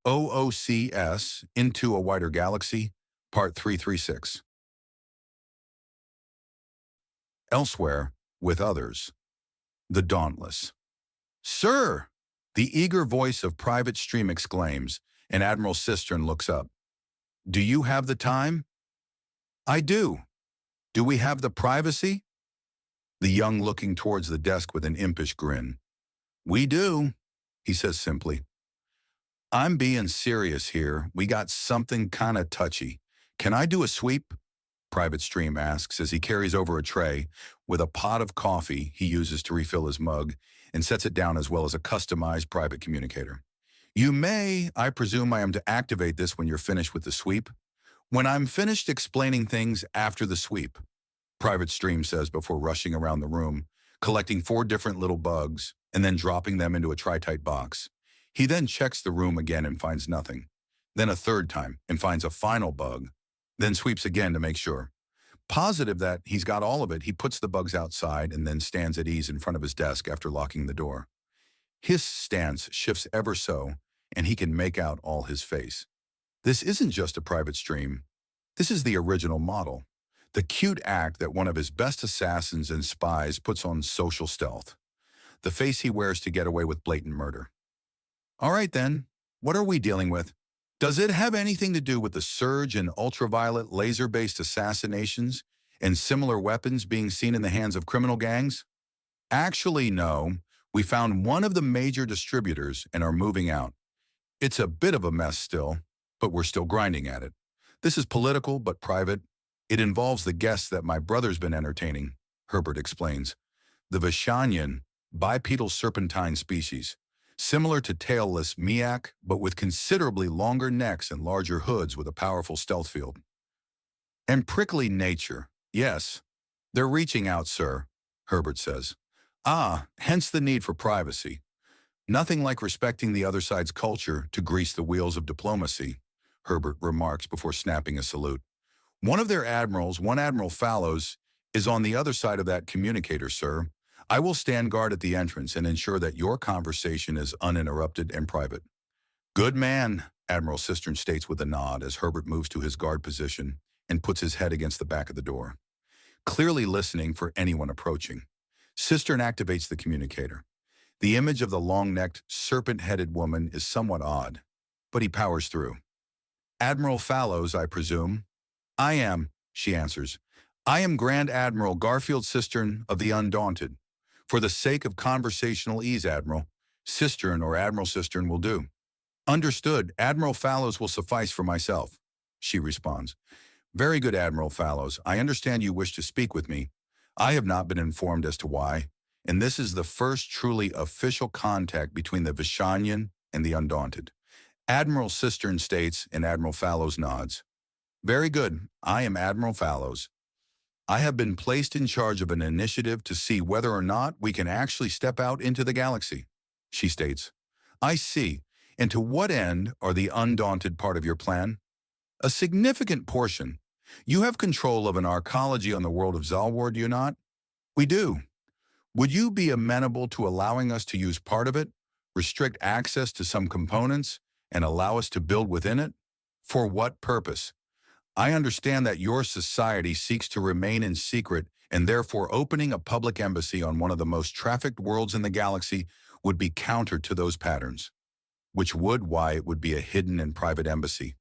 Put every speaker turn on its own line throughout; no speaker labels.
OOCS, Into a Wider Galaxy, Part 336. Elsewhere, with others. The Dauntless. Sir! The eager voice of Private Stream exclaims, and Admiral Cistern looks up. Do you have the time? I do. Do we have the privacy? The young looking towards the desk with an impish grin. We do, he says simply. I'm being serious here. We got something kinda touchy. Can I do a sweep? Private Stream asks as he carries over a tray with a pot of coffee he uses to refill his mug and sets it down as well as a customized private communicator. You may, I presume I am to activate this when you're finished with the sweep? When I'm finished explaining things after the sweep, Private Stream says before rushing around the room, collecting 4 different little bugs and then dropping them into a tri-tight box. He then checks the room again and finds nothing. Then a third time and finds a final bug, then sweeps again to make sure. Positive that he's got all of it, he puts the bugs outside and then stands at ease in front of his desk after locking the door. His stance shifts ever so, and he can make out all his face. This isn't just a Private Stream. This is the original model. The cute act that one of his best assassins and spies puts on social stealth. The face he wears to get away with blatant murder. All right then, what are we dealing with? Does it have anything to do with the surge in ultraviolet laser-based assassinations and similar weapons being seen in the hands of criminal gangs? Actually, no. We found one of the major distributors and are moving out. It's a bit of a mess still, but we're still grinding at it. This is political but private. It involves the guests that my brother's been entertaining, Herbert explains. The Vishanian, bipedal serpentine species. Similar to tailless Miak, but with considerably longer necks and larger hoods with a powerful stealth field. And prickly nature, yes. They're reaching out, sir, Herbert says. Ah, hence the need for privacy. Nothing like respecting the other side's culture to grease the wheels of diplomacy, Herbert remarks before snapping a salute. One of their admirals, one Admiral Fallows, is on the other side of that communicator, sir. I will stand guard at the entrance and ensure that your conversation is uninterrupted and private. Good man, Admiral Cistern states with a nod as Herbert moves to his guard position and puts his head against the back of the door. Clearly listening for anyone approaching. Cistern activates the communicator. The image of the long-necked, serpent-headed woman is somewhat odd, but he powers through. Admiral Fallows, I presume? I am, she answers. I am Grand Admiral Garfield Cistern of the Undaunted. For the sake of conversational ease, Admiral, Cistern or Admiral Cistern will do. Understood, Admiral Fallows will suffice for myself, she responds. Very good, Admiral Fallows. I understand you wish to speak with me. I have not been informed as to why, and this is the first truly official contact between the Vishanian and the Undaunted. Admiral Cistern states, and Admiral Fallows nods. Very good, I am Admiral Fallows. I have been placed in charge of an initiative to see whether or not we can actually step out into the galaxy, she states. I see. And to what end are the Undaunted part of your plan? A significant portion. You have control of an arcology on the world of Zalwar, do you not? We do. Would you be amenable to allowing us to use part of it, restrict access to some components, and allow us to build within it? For what purpose? I understand that your society seeks to remain in secret, and therefore opening a public embassy on one of the most trafficked worlds in the galaxy would be counter to those patterns, which would why it would be a hidden and private embassy.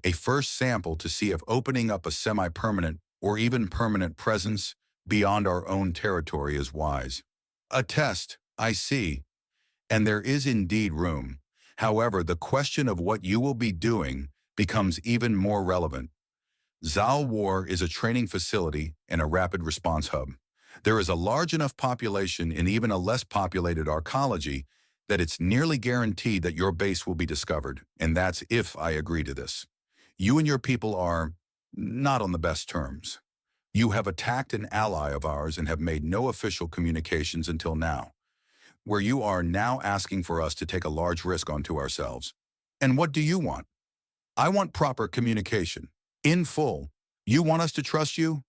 A first sample to see if opening up a semi-permanent or even permanent presence beyond our own territory is wise. A test, I see, and there is indeed room. However, the question of what you will be doing becomes even more relevant. Zalwar is a training facility and a rapid response hub. There is a large enough population in even a less populated arcology that it's nearly guaranteed that your base will be discovered, and that's if I agree to this. You and your people are not on the best terms. You have attacked an ally of ours and have made no official communications until now, where you are now asking for us to take a large risk onto ourselves. And what do you want? I want proper communication. In full. You want us to trust you?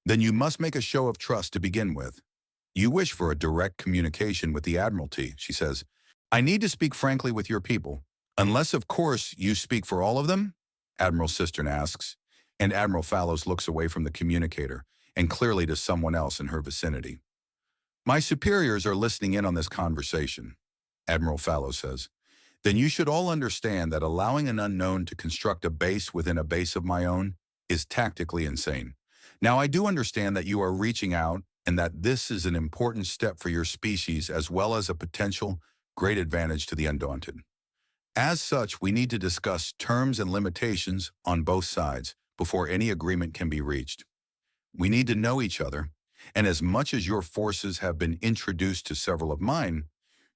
Then you must make a show of trust to begin with. You wish for a direct communication with the Admiralty, she says. I need to speak frankly with your people. Unless, of course, you speak for all of them? Admiral Cistern asks, and Admiral Fallows looks away from the communicator and clearly to someone else in her vicinity. My superiors are listening in on this conversation, Admiral Fallows says. Then you should all understand that allowing an unknown to construct a base within a base of my own is tactically insane. Now, I do understand that you are reaching out and that this is an important step for your species as well as a potential great advantage to the Undaunted. As such, we need to discuss terms and limitations on both sides before any agreement can be reached. We need to know each other, and as much as your forces have been introduced to several of mine,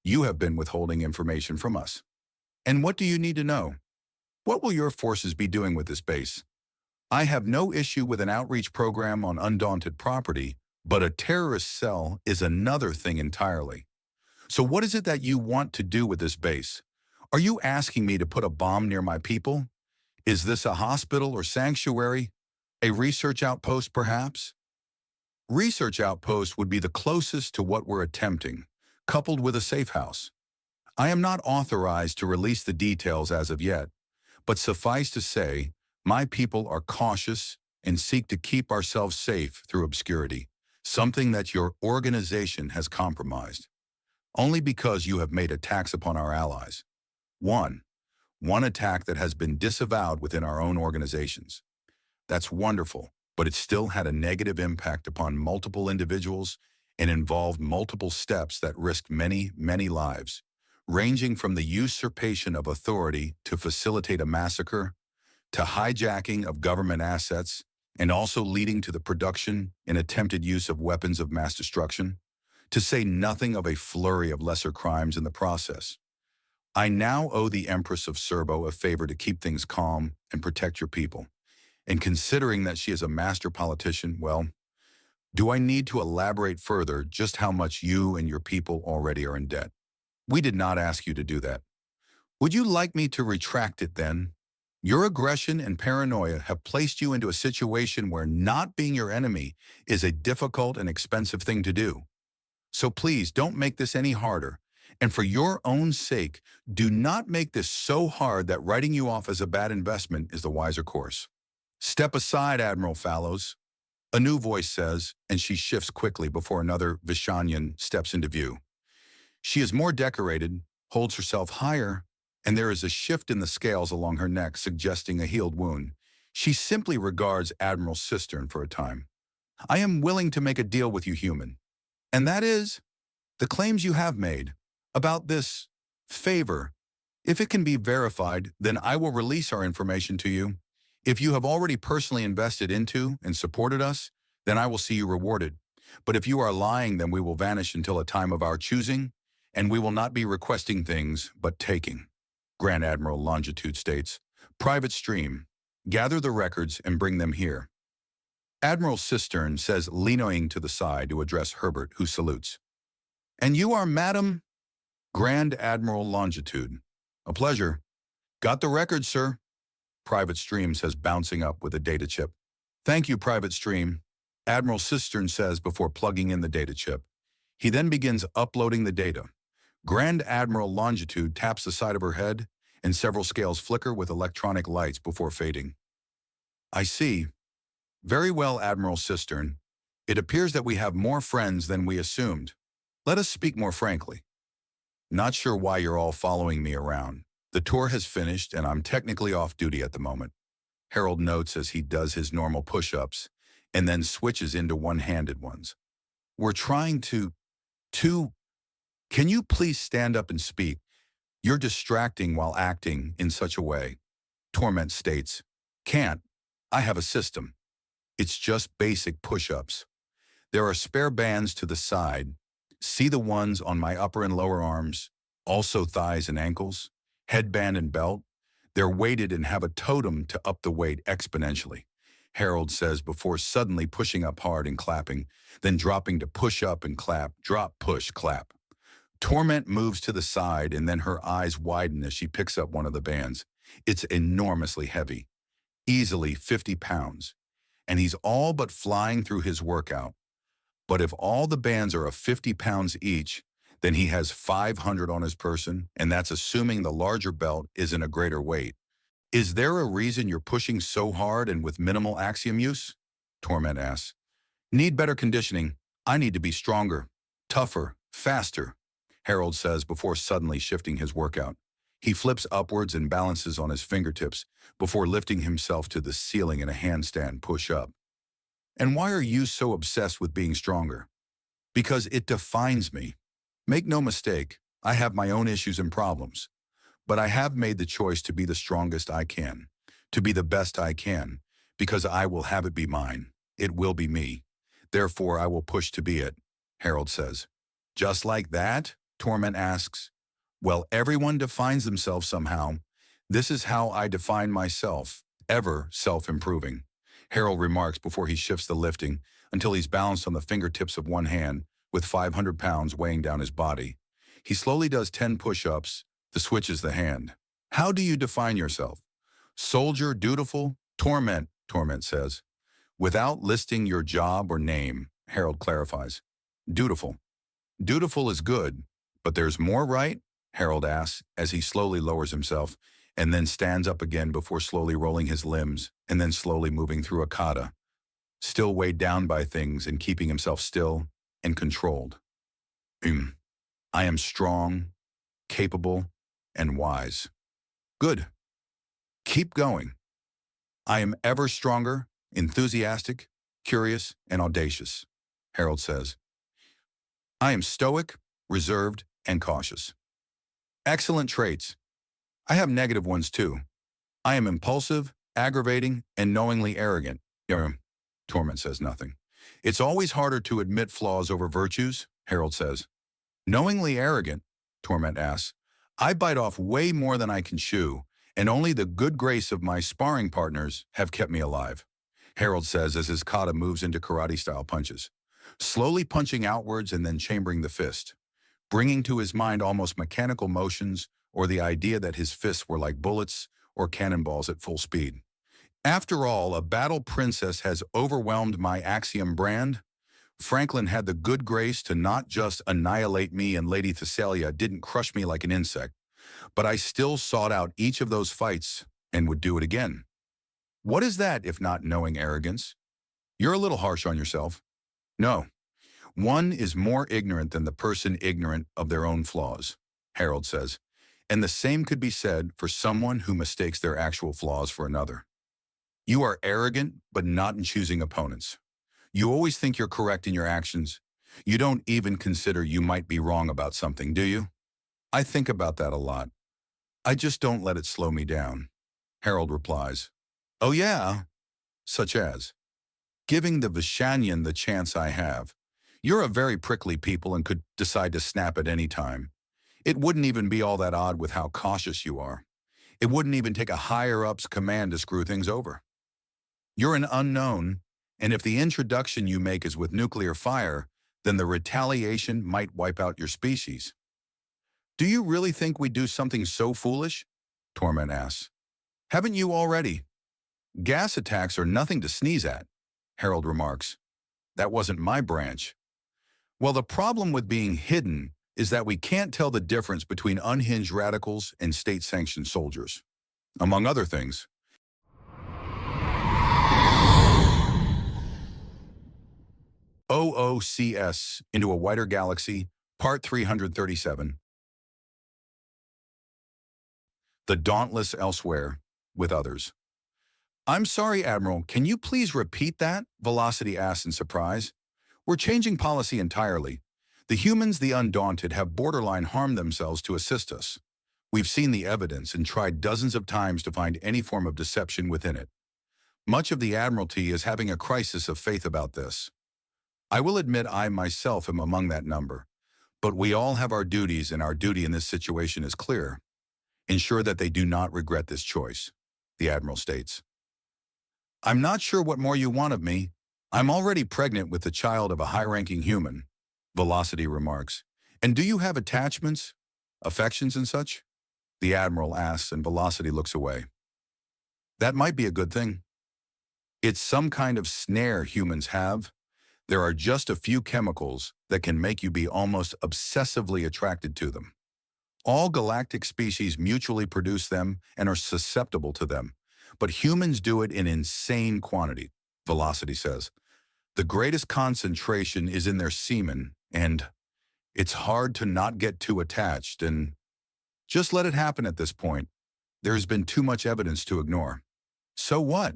you have been withholding information from us. And what do you need to know? What will your forces be doing with this base? I have no issue with an outreach program on undaunted property, but a terrorist cell is another thing entirely. So what is it that you want to do with this base? Are you asking me to put a bomb near my people? Is this a hospital or sanctuary? A research outpost, perhaps? Research outpost would be the closest to what we're attempting, coupled with a safe house. I am not authorized to release the details as of yet, but suffice to say, my people are cautious and seek to keep ourselves safe through obscurity, something that your organization has compromised. Only because you have made attacks upon our allies. One attack that has been disavowed within our own organizations. That's wonderful, but it still had a negative impact upon multiple individuals and involved multiple steps that risked many, many lives, ranging from the usurpation of authority to facilitate a massacre, to hijacking of government assets, and also leading to the production and attempted use of weapons of mass destruction, to say nothing of a flurry of lesser crimes in the process. I now owe the Empress of Serbo a favor to keep things calm and protect your people. And considering that she is a master politician, well, do I need to elaborate further just how much you and your people already are in debt? We did not ask you to do that. Would you like me to retract it then? Your aggression and paranoia have placed you into a situation where not being your enemy is a difficult and expensive thing to do. So please don't make this any harder. And for your own sake, do not make this so hard that writing you off as a bad investment is the wiser course. Step aside, Admiral Fallows, a new voice says, and she shifts quickly before another Vishanian steps into view. She is more decorated, holds herself higher, and there is a shift in the scales along her neck suggesting a healed wound. She simply regards Admiral Cistern for a time. I am willing to make a deal with you, human. And that is, the claims you have made about this favor. If it can be verified, then I will release our information to you. If you have already personally invested into and supported us, then I will see you rewarded. But if you are lying, then we will vanish until a time of our choosing, and we will not be requesting things, but taking. Grand Admiral Longitude states, Private Stream, gather the records and bring them here. Admiral Cistern says, leaning to the side to address Herbert, who salutes. And you are Madam Grand Admiral Longitude. A pleasure. Got the records, sir. Private Stream says, bouncing up with a data chip. Thank you, Private Stream. Admiral Cistern says before plugging in the data chip. He then begins uploading the data. Grand Admiral Longitude taps the side of her head, and several scales flicker with electronic lights before fading. I see. Very well, Admiral Cistern. It appears that we have more friends than we assumed. Let us speak more frankly. Not sure why you're all following me around. The tour has finished, and I'm technically off duty at the moment. Harold notes as he does his normal push-ups, and then switches into one-handed ones. We're trying to... Can you please stand up and speak? You're distracting while acting in such a way. Torment states, Can't. I have a system. It's just basic push-ups. There are spare bands to the side. See the ones on my upper and lower arms, also thighs and ankles, headband and belt. They're weighted and have a totem to up the weight exponentially. Harold says before suddenly pushing up hard and clapping, then dropping to push up and clap, drop, push, clap. Torment moves to the side and then her eyes widen as she picks up one of the bands. It's enormously heavy, easily 50 pounds, and he's all but flying through his workout. But if all the bands are of 50 pounds each, Then he has 500 on his person, and that's assuming the larger belt isn't a greater weight. Is there a reason you're pushing so hard and with minimal axiom use? Torment asks. Need better conditioning. I need to be stronger, tougher, faster, Harold says before suddenly shifting his workout. He flips upwards and balances on his fingertips before lifting himself to the ceiling in a handstand push-up. And why are you so obsessed with being stronger? Because it defines me. Make no mistake, I have my own issues and problems. But I have made the choice to be the strongest I can, to be the best I can, because I will have it be mine. It will be me. Therefore, I will push to be it, Harold says. Just like that? Torment asks. Well, everyone defines themselves somehow. This is how I define myself, ever self-improving, Harold remarks before he shifts the lifting until he's balanced on the fingertips of one hand with 500 pounds weighing down his body. He slowly does 10 push-ups, the switch is the hand. How do you define yourself? Soldier, dutiful? Torment says. Without listing your job or name, Harold clarifies. Dutiful. Dutiful is good, but there's more, right? Harold asks as he slowly lowers himself and then stands up again before slowly rolling his limbs and then slowly moving through a kata, still weighed down by things and keeping himself still and controlled. I am strong, capable, and wise. Good. Keep going. I am ever stronger, enthusiastic, curious, and audacious, Harold says. I am stoic, reserved, and cautious. Excellent traits. I have negative ones too. I am impulsive, aggravating, and knowingly arrogant. Torment says nothing. It's always harder to admit flaws over virtues, Harold says. Knowingly arrogant, Torment asks. I bite off way more than I can chew, and only the good grace of my sparring partners have kept me alive, Harold says as his kata moves into karate-style punches, slowly punching outwards and then chambering the fist, bringing to his mind almost mechanical motions or the idea that his fists were like bullets or cannonballs at full speed. After all, a battle princess has overwhelmed my axiom brand. Franklin had the good grace to not just annihilate me, and Lady Thessalia didn't crush me like an insect, but I still sought out each of those fights and would do it again. What is that if not knowing arrogance? You're a little harsh on yourself. No, one is more ignorant than the person ignorant of their own flaws, Harold says, and the same could be said for someone who mistakes their actual flaws for another. You are arrogant, but not in choosing opponents. You always think you're correct in your actions. You don't even consider you might be wrong about something, do you? I think about that a lot. I just don't let it slow me down, Harold replies. Oh yeah? Such as? Giving the Vishanian the chance I have. You're a very prickly people and could decide to snap at any time. It wouldn't even be all that odd with how cautious you are. It wouldn't even take a higher-up's command to screw things over. You're an unknown, and if the introduction you make is with nuclear fire, then the retaliation might wipe out your species. Do you really think we'd do something so foolish? Torment asks. Haven't you already? Gas attacks are nothing to sneeze at, Harold remarks. That wasn't my branch. Well, the problem with being hidden is that we can't tell the difference between unhinged radicals and state-sanctioned soldiers, among other things. OOCS Into a Wider Galaxy, Part 337. The Dauntless Elsewhere, with others. I'm sorry, Admiral, can you please repeat that? Velocity asked in surprise. We're changing policy entirely. The humans, the Undaunted, have borderline harmed themselves to assist us. We've seen the evidence and tried dozens of times to find any form of deception within it. Much of the Admiralty is having a crisis of faith about this. I will admit I myself am among that number, but we all have our duties, and our duty in this situation is clear. Ensure that they do not regret this choice, the Admiral states. I'm not sure what more you want of me. I'm already pregnant with the child of a high-ranking human, Velocity remarks. And do you have attachments, affections and such? The Admiral asks, and Velocity looks away. That might be a good thing. It's some kind of snare humans have. There are just a few chemicals that can make you be almost obsessively attracted to them. All galactic species mutually produce them and are susceptible to them, but humans do it in insane quantity, Velocity says. The greatest concentration is in their semen, and it's hard to not get too attached and just let it happen at this point. There's been too much evidence to ignore. So what?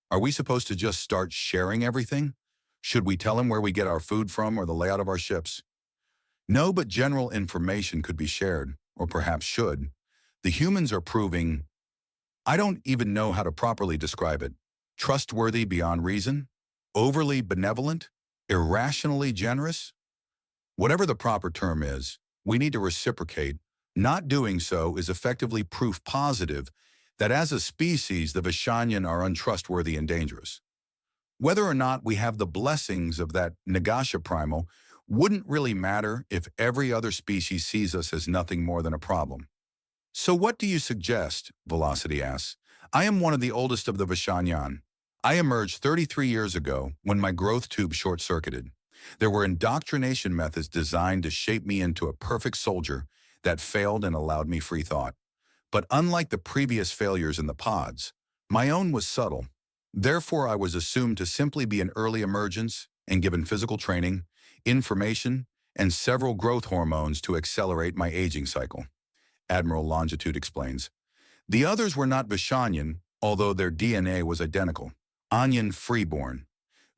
Are we supposed to just start sharing everything? Should we tell him where we get our food from or the layout of our ships? No, but general information could be shared, or perhaps should. The humans are proving, I don't even know how to properly describe it, trustworthy beyond reason, overly benevolent, irrationally generous. Whatever the proper term is, we need to reciprocate. Not doing so is effectively proof positive that as a species, the Vishanian are untrustworthy and dangerous. Whether or not we have the blessings of that Nagasha primal wouldn't really matter if every other species sees us as nothing more than a problem. So what do you suggest? Velocity asks. I am one of the oldest of the Vishanian. I emerged 33 years ago when my growth tube short-circuited. There were indoctrination methods designed to shape me into a perfect soldier that failed and allowed me free thought. But unlike the previous failures in the pods, my own was subtle. Therefore, I was assumed to simply be an early emergence and given physical training, information, and several growth hormones to accelerate my aging cycle. Admiral Longitude explains. The others were not Vishanian, although their DNA was identical. Onion freeborn.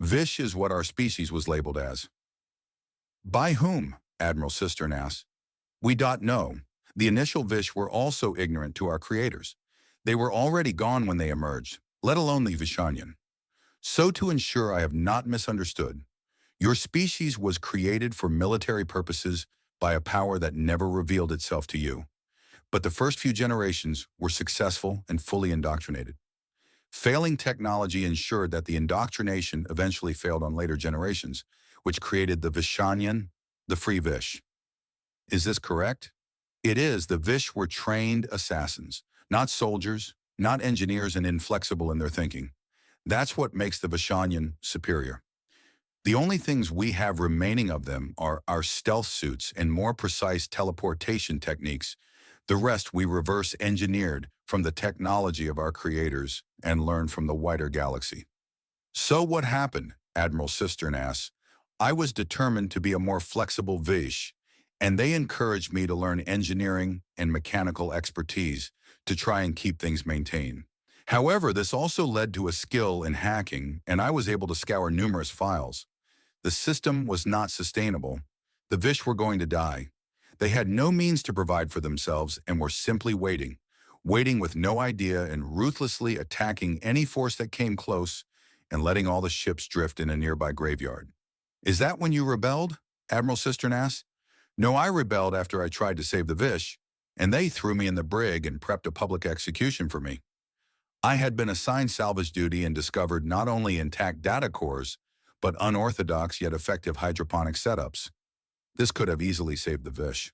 Vish is what our species was labeled as. By whom? Admiral Cistern asks. We don't know. The initial Vish were also ignorant to our creators. They were already gone when they emerged, let alone the Vishanian. So to ensure I have not misunderstood, your species was created for military purposes by a power that never revealed itself to you. But the first few generations were successful and fully indoctrinated. Failing technology ensured that the indoctrination eventually failed on later generations, which created the Vishanian, the free Vish. Is this correct? It is. The Vish were trained assassins, not soldiers, not engineers, and inflexible in their thinking. That's what makes the Vishanian superior. The only things we have remaining of them are our stealth suits and more precise teleportation techniques. The rest we reverse engineered from the technology of our creators and learned from the wider galaxy. So what happened? Admiral Cistern asks. I was determined to be a more flexible Vish, and they encouraged me to learn engineering and mechanical expertise to try and keep things maintained. However, this also led to a skill in hacking, and I was able to scour numerous files. The system was not sustainable. The Vish were going to die. They had no means to provide for themselves and were simply waiting with no idea and ruthlessly attacking any force that came close and letting all the ships drift in a nearby graveyard. Is that when you rebelled? Admiral Cistern asked. No, I rebelled after I tried to save the Vish, and they threw me in the brig and prepped a public execution for me. I had been assigned salvage duty and discovered not only intact data cores, but unorthodox yet effective hydroponic setups. This could have easily saved the Vish.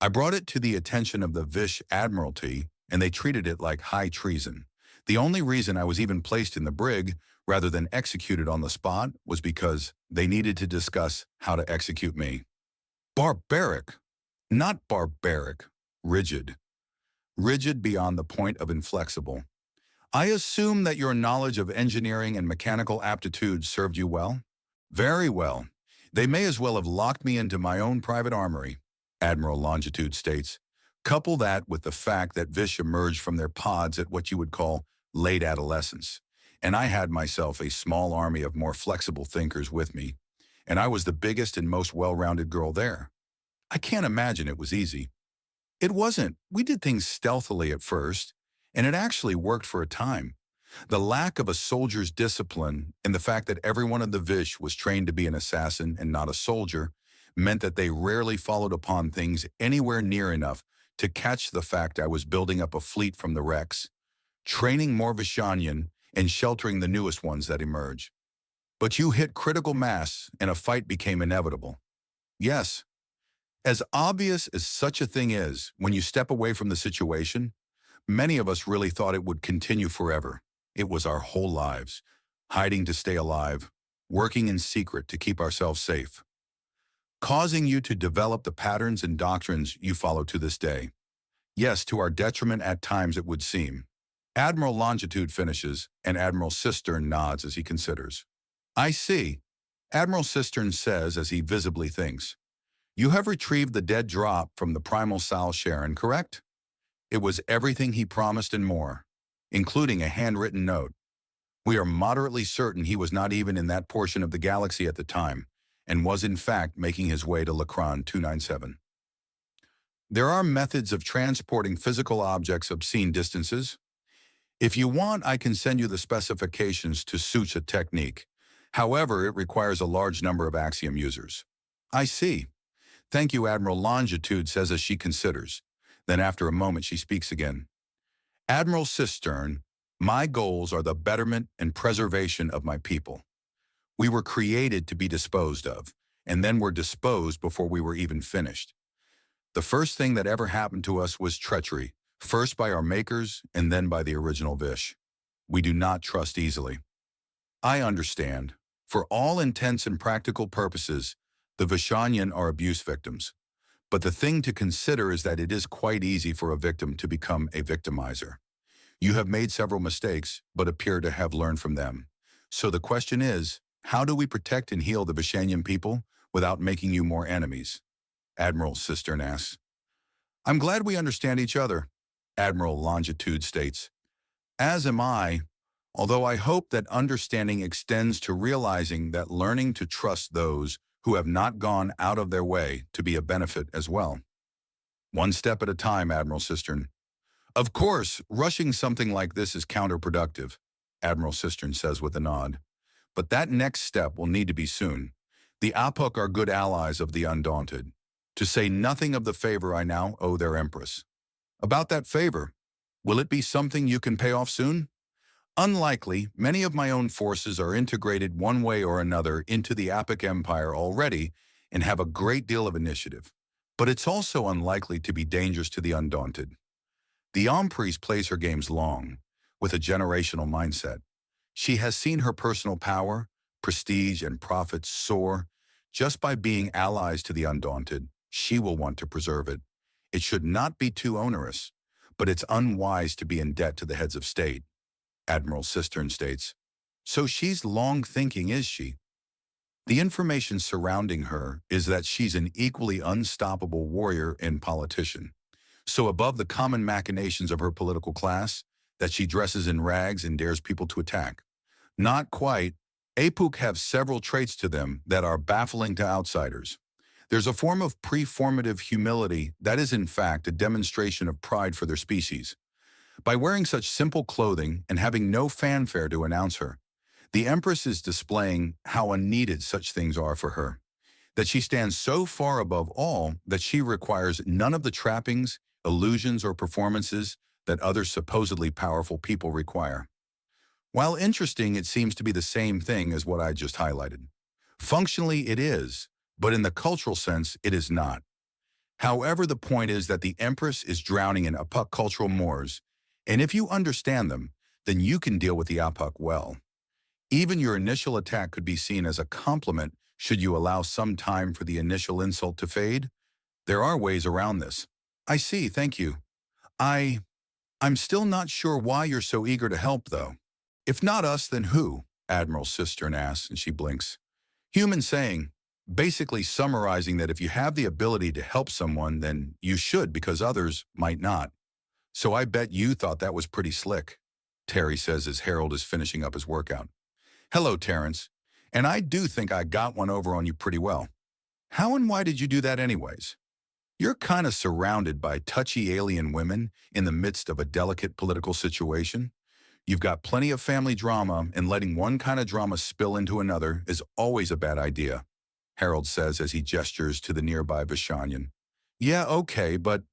I brought it to the attention of the Vish Admiralty, and they treated it like high treason. The only reason I was even placed in the brig, rather than executed on the spot, was because they needed to discuss how to execute me. Barbaric. Not barbaric. Rigid. Rigid beyond the point of inflexible. I assume that your knowledge of engineering and mechanical aptitude served you well? Very well. They may as well have locked me into my own private armory, Admiral Longitude states. Couple that with the fact that Vish emerged from their pods at what you would call late adolescence, and I had myself a small army of more flexible thinkers with me, and I was the biggest and most well-rounded girl there. I can't imagine it was easy. It wasn't. We did things stealthily at first, and it actually worked for a time. The lack of a soldier's discipline and the fact that every one of the Vish was trained to be an assassin and not a soldier meant that they rarely followed upon things anywhere near enough to catch the fact I was building up a fleet from the wrecks, training more Vishanian, and sheltering the newest ones that emerge. But you hit critical mass and a fight became inevitable. Yes, as obvious as such a thing is, when you step away from the situation, many of us really thought it would continue forever. It was our whole lives, hiding to stay alive, working in secret to keep ourselves safe, causing you to develop the patterns and doctrines you follow to this day. Yes, to our detriment at times it would seem. Admiral Longitude finishes, and Admiral Cistern nods as he considers. I see, Admiral Cistern says as he visibly thinks. You have retrieved the dead drop from the primal Sal Sharon, correct? It was everything he promised and more, including a handwritten note. We are moderately certain he was not even in that portion of the galaxy at the time, and was in fact making his way to Lacron 297. There are methods of transporting physical objects obscene distances. If you want, I can send you the specifications to such a technique. However, it requires a large number of Axiom users. I see. Thank you, Admiral Longitude says as she considers. Then after a moment she speaks again. Admiral Cistern, my goals are the betterment and preservation of my people. We were created to be disposed of, and then were disposed before we were even finished. The first thing that ever happened to us was treachery, first by our makers and then by the original Vish. We do not trust easily. I understand. For all intents and practical purposes, the Vishanian are abuse victims. But the thing to consider is that it is quite easy for a victim to become a victimizer. You have made several mistakes, but appear to have learned from them. So the question is, how do we protect and heal the Vishanian people without making you more enemies? Admiral Cistern asks. I'm glad we understand each other, Admiral Longitude states. As am I, although I hope that understanding extends to realizing that learning to trust those who have not gone out of their way to be a benefit as well. One step at a time, Admiral Cistern. Of course, rushing something like this is counterproductive, Admiral Cistern says with a nod. But that next step will need to be soon. The Apuk are good allies of the Undaunted, to say nothing of the favor I now owe their Empress. About that favor, will it be something you can pay off soon? Unlikely, many of my own forces are integrated one way or another into the Apuk Empire already and have a great deal of initiative. But it's also unlikely to be dangerous to the Undaunted. The Emprise plays her games long, with a generational mindset. She has seen her personal power, prestige, and profits soar. Just by being allies to the Undaunted, she will want to preserve it. It should not be too onerous, but it's unwise to be in debt to the heads of state, Admiral Cistern states. So she's long thinking, is she? The information surrounding her is that she's an equally unstoppable warrior and politician. So above the common machinations of her political class, that she dresses in rags and dares people to attack. Not quite. Apuk have several traits to them that are baffling to outsiders. There's a form of preformative humility that is in fact a demonstration of pride for their species. By wearing such simple clothing and having no fanfare to announce her, the Empress is displaying how unneeded such things are for her, that she stands so far above all that she requires none of the trappings, illusions, or performances that other supposedly powerful people require. While interesting, it seems to be the same thing as what I just highlighted. Functionally, it is, but in the cultural sense, it is not. However, the point is that the Empress is drowning in Apuk cultural mores, and if you understand them, then you can deal with the Apuk well. Even your initial attack could be seen as a compliment should you allow some time for the initial insult to fade. There are ways around this. I see, thank you. I'm still not sure why you're so eager to help, though. If not us, then who? Admiral Cistern asks, and she blinks. Human saying, basically summarizing that if you have the ability to help someone, then you should because others might not. So I bet you thought that was pretty slick, Terry says as Harold is finishing up his workout. Hello, Terrence. And I do think I got one over on you pretty well. How and why did you do that anyways? You're kind of surrounded by touchy alien women in the midst of a delicate political situation. You've got plenty of family drama, and letting one kind of drama spill into another is always a bad idea, Harold says as he gestures to the nearby Vishanian. Yeah, okay, but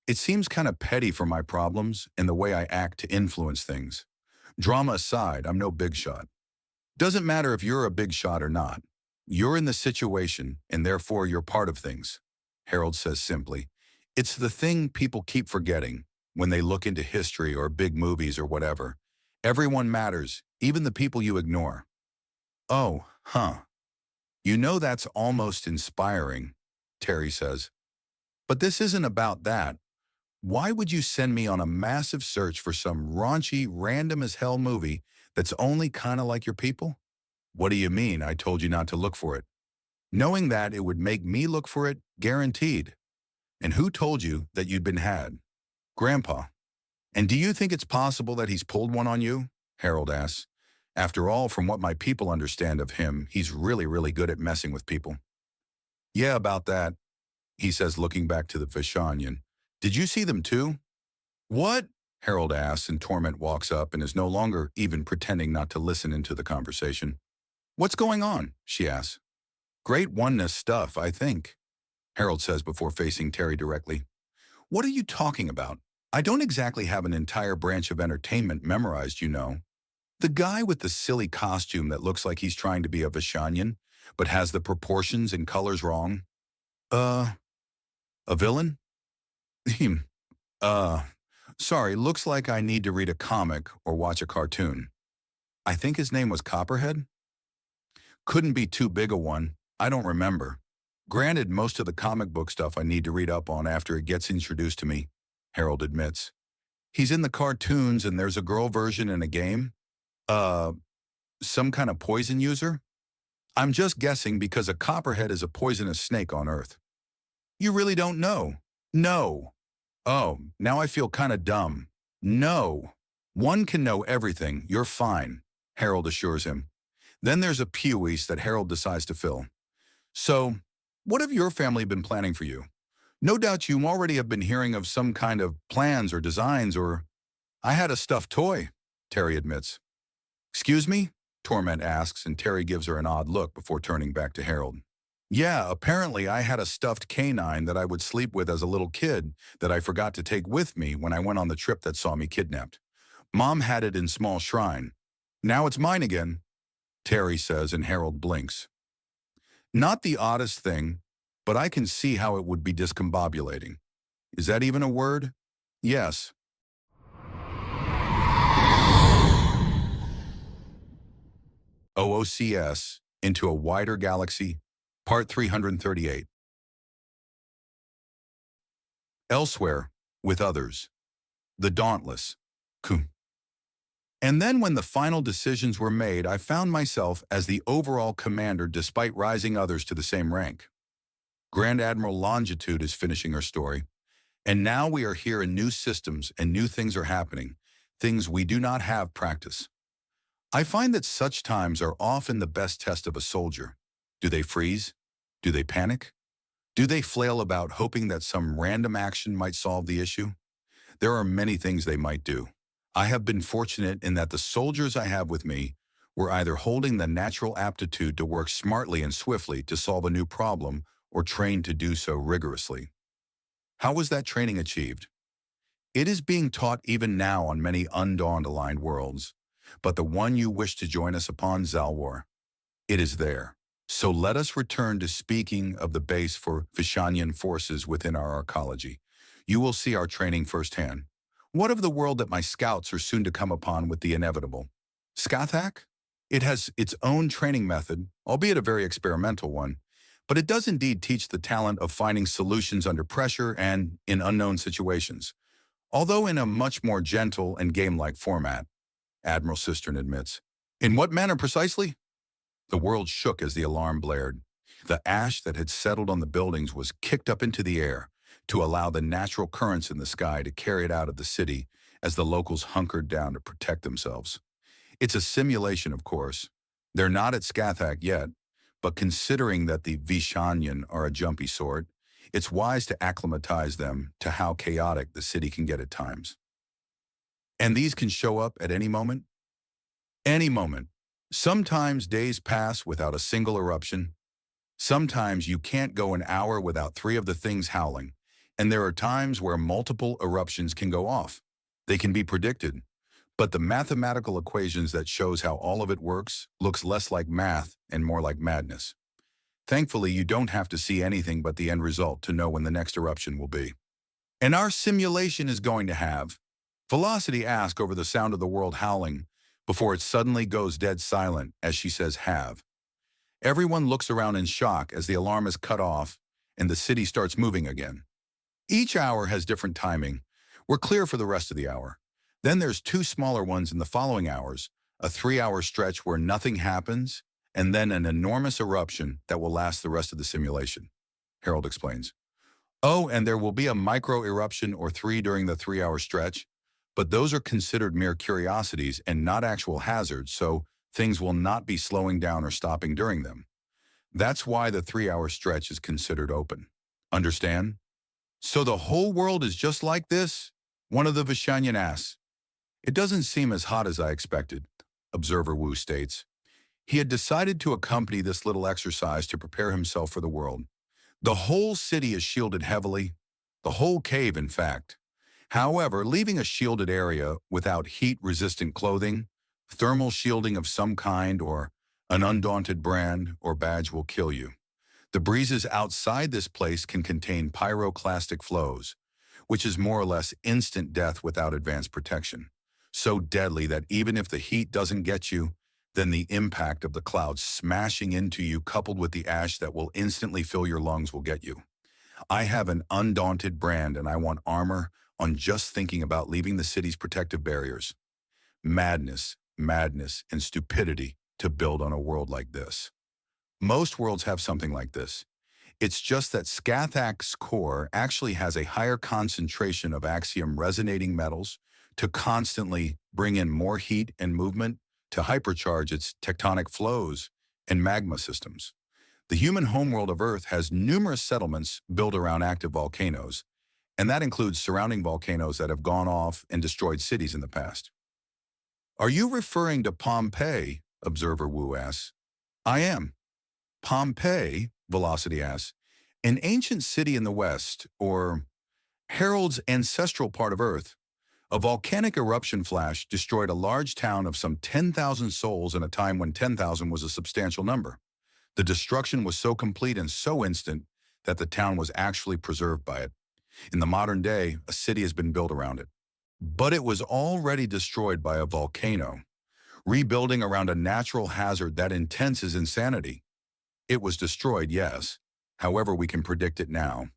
it seems kind of petty for my problems and the way I act to influence things. Drama aside, I'm no big shot. Doesn't matter if you're a big shot or not. You're in the situation, and therefore you're part of things, Harold says simply. It's the thing people keep forgetting when they look into history or big movies or whatever. Everyone matters, even the people you ignore. Oh, Huh. You know that's almost inspiring, Terry says. But this isn't about that. Why would you send me on a massive search for some raunchy, random-as-hell movie that's only kind of like your people? What do you mean I told you not to look for it? Knowing that it would make me look for it, guaranteed. And who told you that you'd been had? Grandpa. And do you think it's possible that he's pulled one on you? Harold asks. After all, from what my people understand of him, he's really, really good at messing with people. Yeah, about that, he says, looking back to the Vishanyan. Did you see them too? What? Harold asks, and Torment walks up and is no longer even pretending not to listen into the conversation. What's going on? She asks. Great oneness stuff, I think, Harold says before facing Terry directly. What are you talking about? I don't exactly have an entire branch of entertainment memorized, you know. The guy with the silly costume that looks like he's trying to be a Vishanyan, but has the proportions and colors wrong. A villain? uh, sorry, looks like I need to read a comic or watch a cartoon. I think his name was Copperhead? Couldn't be too big a one. I don't remember. Granted, most of the comic book stuff I need to read up on after it gets introduced to me, Harold admits. He's in the cartoons and there's a girl version in a game? Uh, some kind of poison user? I'm just guessing because a copperhead is a poisonous snake on Earth. You really don't know? No. Oh, now I feel kind of dumb. No. One can know everything. You're fine, Harold assures him. Then there's a pewee that Harold decides to fill. So, what have your family been planning for you? No doubt you already have been hearing of some kind of plans or designs or... I had a stuffed toy, Terry admits. Excuse me? Torment asks, and Terry gives her an odd look before turning back to Harold. Yeah, apparently I had a stuffed canine that I would sleep with as a little kid that I forgot to take with me when I went on the trip that saw me kidnapped. Mom had it in small shrine. Now it's mine again, Terry says, and Harold blinks. Not the oddest thing, but I can see how it would be discombobulating. Is that even a word? Yes. OOCS, Into a Wider Galaxy, Part 338. Elsewhere, with others. The Dauntless. And then when the final decisions were made, I found myself as the overall commander despite rising others to the same rank. Grand Admiral Longitude is finishing her story. And now we are here in new systems and new things are happening, things we do not have practice. I find that such times are often the best test of a soldier. Do they freeze? Do they panic? Do they flail about hoping that some random action might solve the issue? There are many things they might do. I have been fortunate in that the soldiers I have with me were either holding the natural aptitude to work smartly and swiftly to solve a new problem or trained to do so rigorously. How was that training achieved? It is being taught even now on many undawned-aligned worlds, but the one you wish to join us upon, Zalwar, it is there. So let us return to speaking of the base for Vishanyan forces within our arcology. You will see our training firsthand. What of the world that my scouts are soon to come upon with the inevitable? Skathak? It has its own training method, albeit a very experimental one, but it does indeed teach the talent of finding solutions under pressure and in unknown situations, although in a much more gentle and game-like format, Admiral Cistern admits. In what manner precisely? The world shook as the alarm blared. The ash that had settled on the buildings was kicked up into the air to allow the natural currents in the sky to carry it out of the city as the locals hunkered down to protect themselves. It's a simulation, of course. They're not at Skathak yet, but considering that the Vishanyan are a jumpy sort, it's wise to acclimatize them to how chaotic the city can get at times. And these can show up at any moment? Any moment. Sometimes days pass without a single eruption. Sometimes you can't go an hour without 3 of the things howling. And there are times where multiple eruptions can go off. They can be predicted. But the mathematical equations that shows how all of it works looks less like math and more like madness. Thankfully, you don't have to see anything but the end result to know when the next eruption will be. And our simulation is going to have, Velocity asks over the sound of the world howling, before it suddenly goes dead silent as she says have. Everyone looks around in shock as the alarm is cut off and the city starts moving again. Each hour has different timing. We're clear for the rest of the hour. Then there's two smaller ones in the following hours, a 3-hour stretch where nothing happens, and then an enormous eruption that will last the rest of the simulation, Harold explains. Oh, and there will be a micro-eruption or 3 during the 3-hour stretch, but those are considered mere curiosities and not actual hazards, so things will not be slowing down or stopping during them. That's why the 3-hour stretch is considered open. Understand? So the whole world is just like this? One of the Vishanyan asks. It doesn't seem as hot as I expected, Observer Wu states. He had decided to accompany this little exercise to prepare himself for the world. The whole city is shielded heavily, the whole cave in fact. However, leaving a shielded area without heat-resistant clothing, thermal shielding of some kind, or an undaunted brand or badge will kill you. The breezes outside this place can contain pyroclastic flows, which is more or less instant death without advanced protection. So deadly that even if the heat doesn't get you, then the impact of the clouds smashing into you coupled with the ash that will instantly fill your lungs will get you. I have an undaunted brand and I want armor on just thinking about leaving the city's protective barriers. Madness, and stupidity to build on a world like this. Most worlds have something like this. It's just that Scathach's core actually has a higher concentration of axiom-resonating metals to constantly bring in more heat and movement to hypercharge its tectonic flows and magma systems. The human homeworld of Earth has numerous settlements built around active volcanoes, and that includes surrounding volcanoes that have gone off and destroyed cities in the past. Are you referring to Pompeii? Observer Wu asks. I am. Pompeii, Velocity asks, an ancient city in the West, or Harold's ancestral part of Earth. A volcanic eruption flash destroyed a large town of some 10,000 souls in a time when 10,000 was a substantial number. The destruction was so complete and so instant that the town was actually preserved by it. In the modern day, a city has been built around it. But it was already destroyed by a volcano. Rebuilding around a natural hazard that intense is insanity. It was destroyed, yes. However, we can predict it now.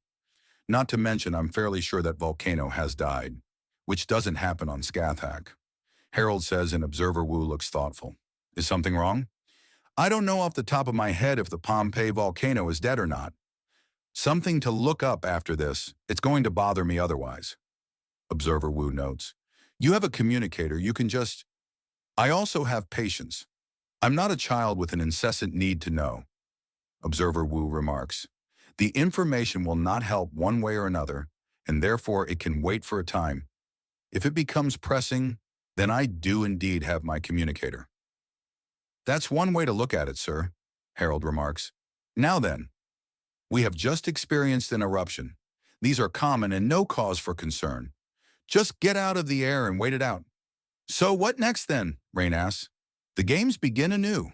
Not to mention, I'm fairly sure that volcano has died, which doesn't happen on Scathach. Harold says, and Observer Wu looks thoughtful. Is something wrong? I don't know off the top of my head if the Pompeii volcano is dead or not. Something to look up after this. It's going to bother me otherwise. Observer Wu notes. You have a communicator, you can just... I also have patience. I'm not a child with an incessant need to know. Observer Wu remarks. The information will not help one way or another, and therefore it can wait for a time. If it becomes pressing, then I do indeed have my communicator. That's one way to look at it, sir, Harold remarks. Now then, we have just experienced an eruption. These are common and no cause for concern. Just get out of the air and wait it out. So what next then? Rain asks. The games begin anew.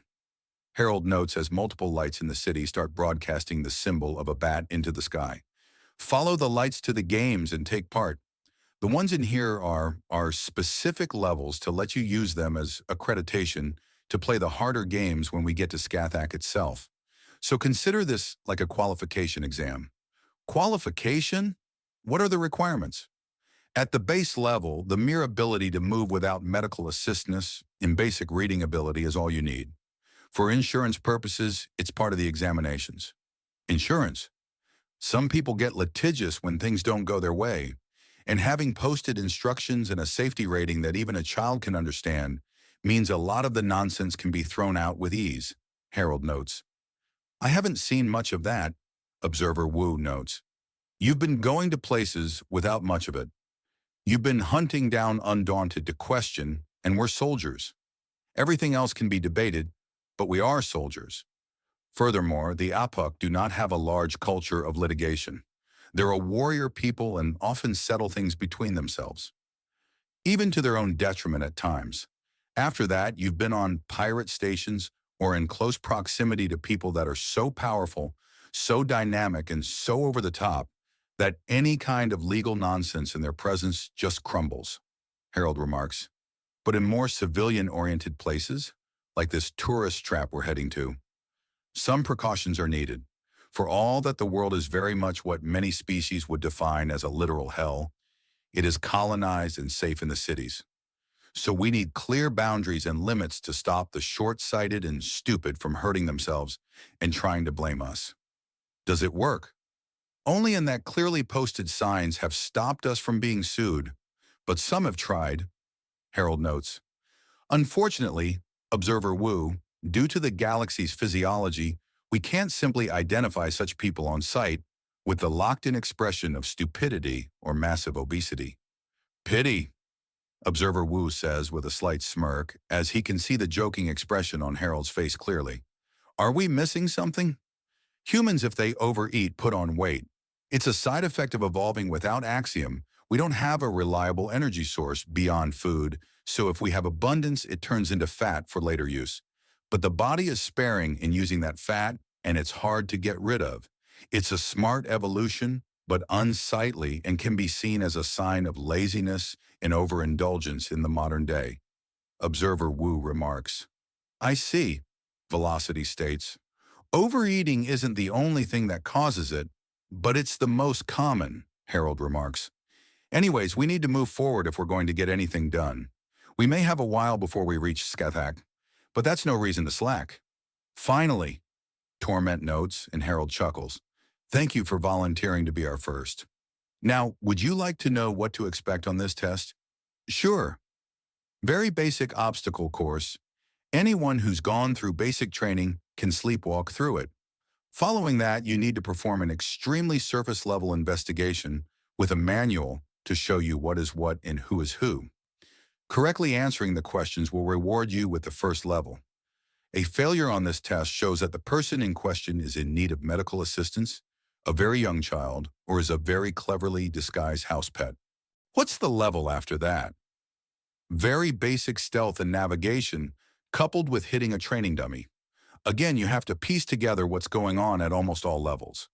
Harold notes as multiple lights in the city start broadcasting the symbol of a bat into the sky. Follow the lights to the games and take part. The ones in here are specific levels to let you use them as accreditation to play the harder games when we get to Scathach itself. So consider this like a qualification exam. Qualification? What are the requirements? At the base level, the mere ability to move without medical assistance and basic reading ability is all you need. For insurance purposes, it's part of the examinations. Insurance. Some people get litigious when things don't go their way, and having posted instructions and a safety rating that even a child can understand means a lot of the nonsense can be thrown out with ease, Harold notes. I haven't seen much of that, Observer Wu notes. You've been going to places without much of it. You've been hunting down undaunted to question, and we're soldiers. Everything else can be debated, but we are soldiers. Furthermore, the Apuk do not have a large culture of litigation. They're a warrior people and often settle things between themselves, even to their own detriment at times. After that, you've been on pirate stations or in close proximity to people that are so powerful, so dynamic, and so over the top that any kind of legal nonsense in their presence just crumbles, Harold remarks. But in more civilian-oriented places, like this tourist trap we're heading to, Some precautions are needed. For all that the world is very much what many species would define as a literal hell, it is colonized and safe in the cities. So we need clear boundaries and limits to stop the short-sighted and stupid from hurting themselves and trying to blame us. Does it work? Only in that clearly posted signs have stopped us from being sued, but some have tried, Harold notes. Unfortunately, Observer Wu, due to the galaxy's physiology, we can't simply identify such people on sight with the locked-in expression of stupidity or massive obesity. Pity, Observer Wu says with a slight smirk, as he can see the joking expression on Harold's face clearly. Are we missing something? Humans, if they overeat, put on weight. It's a side effect of evolving without axiom. We don't have a reliable energy source beyond food, so if we have abundance, it turns into fat for later use. But the body is sparing in using that fat, and it's hard to get rid of. It's a smart evolution, but unsightly and can be seen as a sign of laziness and overindulgence in the modern day. Observer Wu remarks. I see, Velocity states. Overeating isn't the only thing that causes it, but it's the most common, Harold remarks. Anyways, we need to move forward if we're going to get anything done. We may have a while before we reach Skethak, but that's no reason to slack. Finally, Torment notes, and Harold chuckles. Thank you for volunteering to be our first. Now, would you like to know what to expect on this test? Sure. Very basic obstacle course. Anyone who's gone through basic training can sleepwalk through it. Following that, you need to perform an extremely surface-level investigation with a manual to show you what is what and who is who. Correctly answering the questions will reward you with the first level. A failure on this test shows that the person in question is in need of medical assistance, a very young child, or is a very cleverly disguised house pet. What's the level after that? Very basic stealth and navigation, coupled with hitting a training dummy. Again, you have to piece together what's going on at almost all levels.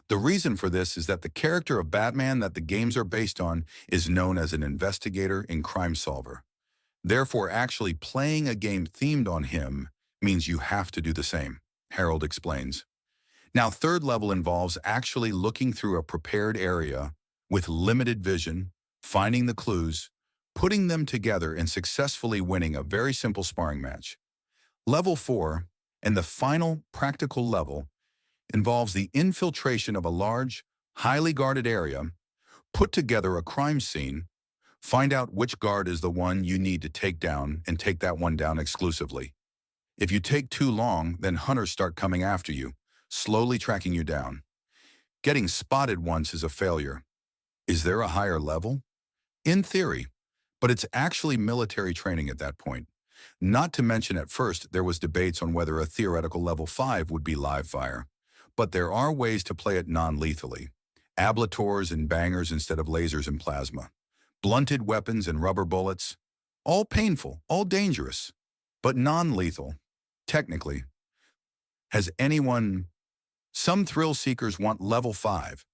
The reason for this is that the character of Batman that the games are based on is known as an investigator and crime solver. Therefore, actually playing a game themed on him means you have to do the same, Harold explains. Now, third level involves actually looking through a prepared area with limited vision, finding the clues, putting them together, and successfully winning a very simple sparring match. Level 4, and the final practical level, involves the infiltration of a large, highly guarded area, put together a crime scene, find out which guard is the one you need to take down, and take that one down exclusively. If you take too long, then hunters start coming after you, slowly tracking you down. Getting spotted once is a failure. Is there a higher level? In theory, but it's actually military training at that point. Not to mention at first there was debates on whether a theoretical level 5 would be live fire. But there are ways to play it non-lethally. Ablators and bangers instead of lasers and plasma. Blunted weapons and rubber bullets. All painful, all dangerous, but non-lethal, technically. Has anyone... Some thrill seekers want level 5.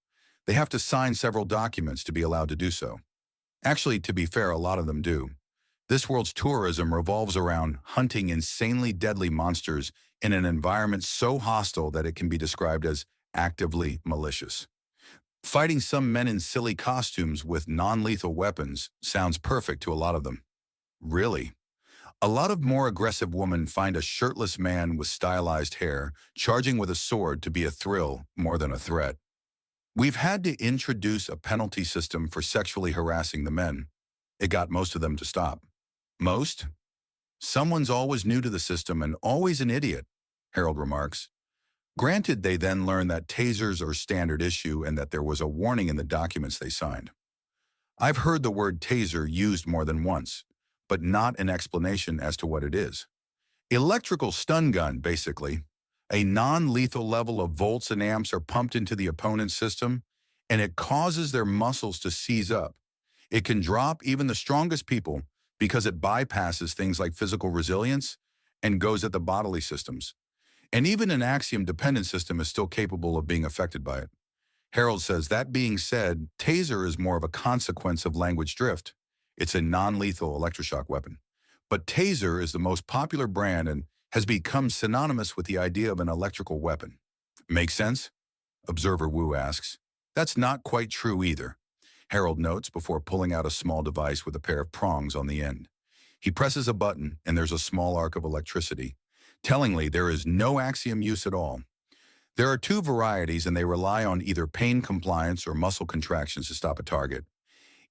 They have to sign several documents to be allowed to do so. Actually, to be fair, a lot of them do. This world's tourism revolves around hunting insanely deadly monsters in an environment so hostile that it can be described as actively malicious. Fighting some men in silly costumes with non-lethal weapons sounds perfect to a lot of them. Really. A lot of more aggressive women find a shirtless man with stylized hair charging with a sword to be a thrill more than a threat. We've had to introduce a penalty system for sexually harassing the men. It got most of them to stop. Most? Someone's always new to the system and always an idiot, Harold remarks. Granted, they then learn that tasers are standard issue and that there was a warning in the documents they signed. I've heard the word taser used more than once, but not an explanation as to what it is. Electrical stun gun, basically. A non-lethal level of volts and amps are pumped into the opponent's system, and it causes their muscles to seize up. It can drop even the strongest people because it bypasses things like physical resilience and goes at the bodily systems. And even an axiom-dependent system is still capable of being affected by it. Harold says, that being said, taser is more of a consequence of language drift. It's a non-lethal electroshock weapon. But taser is the most popular brand and has become synonymous with the idea of an electrical weapon. Make sense? Observer Wu asks. That's not quite true either, Harold notes before pulling out a small device with a pair of prongs on the end. He presses a button and there's a small arc of electricity. Tellingly, there is no axiom use at all. There are two varieties and they rely on either pain compliance or muscle contractions to stop a target.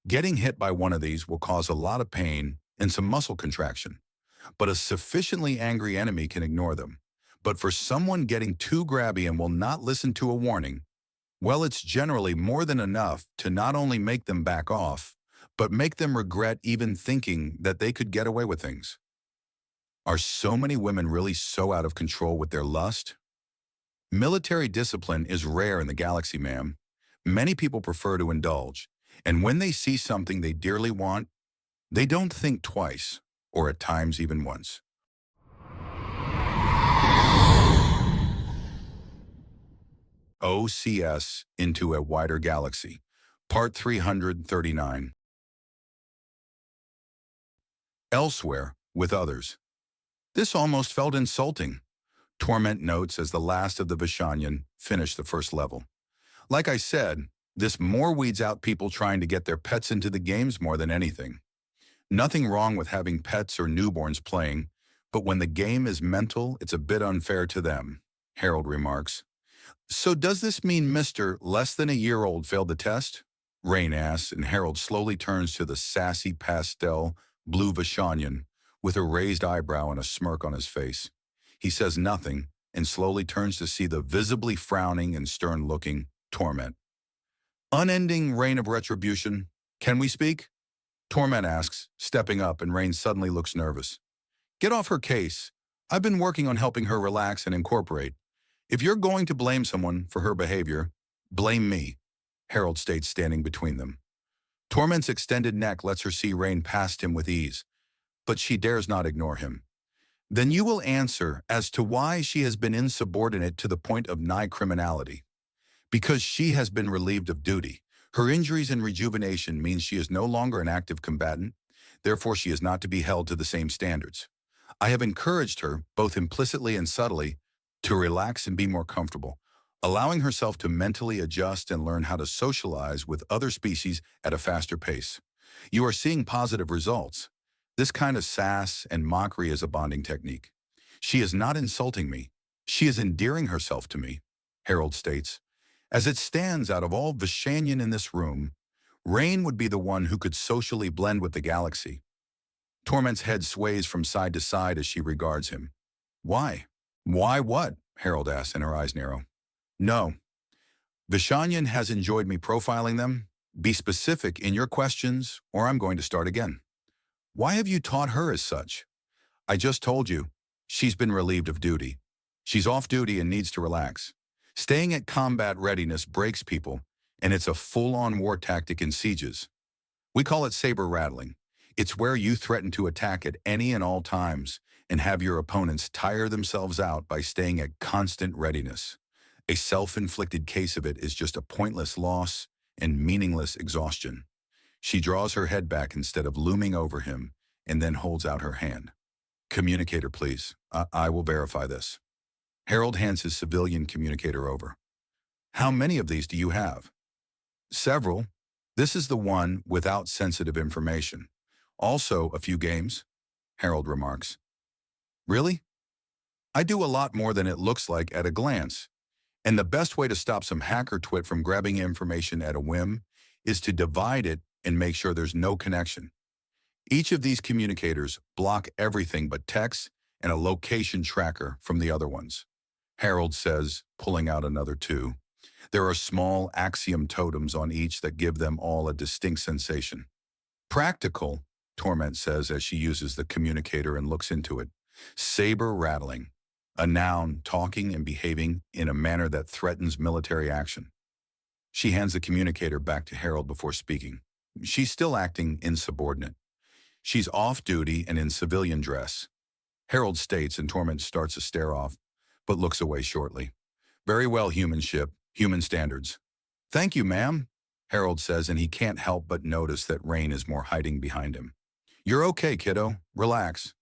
Getting hit by one of these will cause a lot of pain and some muscle contraction, but a sufficiently angry enemy can ignore them. But for someone getting too grabby and will not listen to a warning, well, it's generally more than enough to not only make them back off, but make them regret even thinking that they could get away with things. Are so many women really so out of control with their lust? Military discipline is rare in the galaxy, ma'am. Many people prefer to indulge, and when they see something they dearly want, they don't think twice, or at times even once. OOCS Into a Wider Galaxy, Part 339. Elsewhere, with others. This almost felt insulting, Torment notes as the last of the Vishanian finished the first level. Like I said, this more weeds out people trying to get their pets into the games more than anything. Nothing wrong with having pets or newborns playing, but when the game is mental, it's a bit unfair to them, Harold remarks. So does this mean Mr. Less than a year old failed the test? Rain asks, and Harold slowly turns to the sassy pastel blue Vishanian with a raised eyebrow and a smirk on his face. He says nothing and slowly turns to see the visibly frowning and stern-looking Torment. Unending rain of retribution. Can we speak? Torment asks, stepping up, and Rain suddenly looks nervous. Get off her case. I've been working on helping her relax and incorporate. If you're going to blame someone for her behavior, blame me, Harold states, standing between them. Torment's extended neck lets her see Rain past him with ease, but she dares not ignore him. Then you will answer as to why she has been insubordinate to the point of nigh criminality. Because she has been relieved of duty. Her injuries and rejuvenation means she is no longer an active combatant, therefore she is not to be held to the same standards. I have encouraged her, both implicitly and subtly, to relax and be more comfortable, allowing herself to mentally adjust and learn how to socialize with other species at a faster pace. You are seeing positive results. This kind of sass and mockery is a bonding technique. She is not insulting me. She is endearing herself to me, Harold states. As it stands, out of all Vishanian in this room, Rain would be the one who could socially blend with the galaxy. Torment's head sways from side to side as she regards him. Why? Why what? Harold asks, and her eyes narrow. No. Vishanian has enjoyed me profiling them. Be specific in your questions, or I'm going to start again. Why have you taught her as such? I just told you. She's been relieved of duty. She's off duty and needs to relax. Staying at combat readiness breaks people, and it's a full-on war tactic in sieges. We call it saber rattling. It's where you threaten to attack at any and all times and have your opponents tire themselves out by staying at constant readiness. A self-inflicted case of it is just a pointless loss and meaningless exhaustion. She draws her head back instead of looming over him and then holds out her hand. Communicator, please. I will verify this. Harold hands his civilian communicator over. How many of these do you have? Several. This is the one without sensitive information. Also a few games, Harold remarks. Really? I do a lot more than it looks like at a glance. And the best way to stop some hacker twit from grabbing information at a whim is to divide it and make sure there's no connection. Each of these communicators block everything but text and a location tracker from the other ones, Harold says, pulling out another two. There are small axiom totems on each that give them all a distinct sensation. Practical, Torment says as she uses the communicator and looks into it. Saber rattling, a noun talking and behaving in a manner that threatens military action. She hands the communicator back to Harold before speaking. She's still acting insubordinate. She's off duty and in civilian dress. Harold states, and Torment starts to stare off, but looks away shortly. Very well, human ship, human standards. Thank you, ma'am, Harold says, and he can't help but notice that Rain is more hiding behind him. You're okay, kiddo. Relax.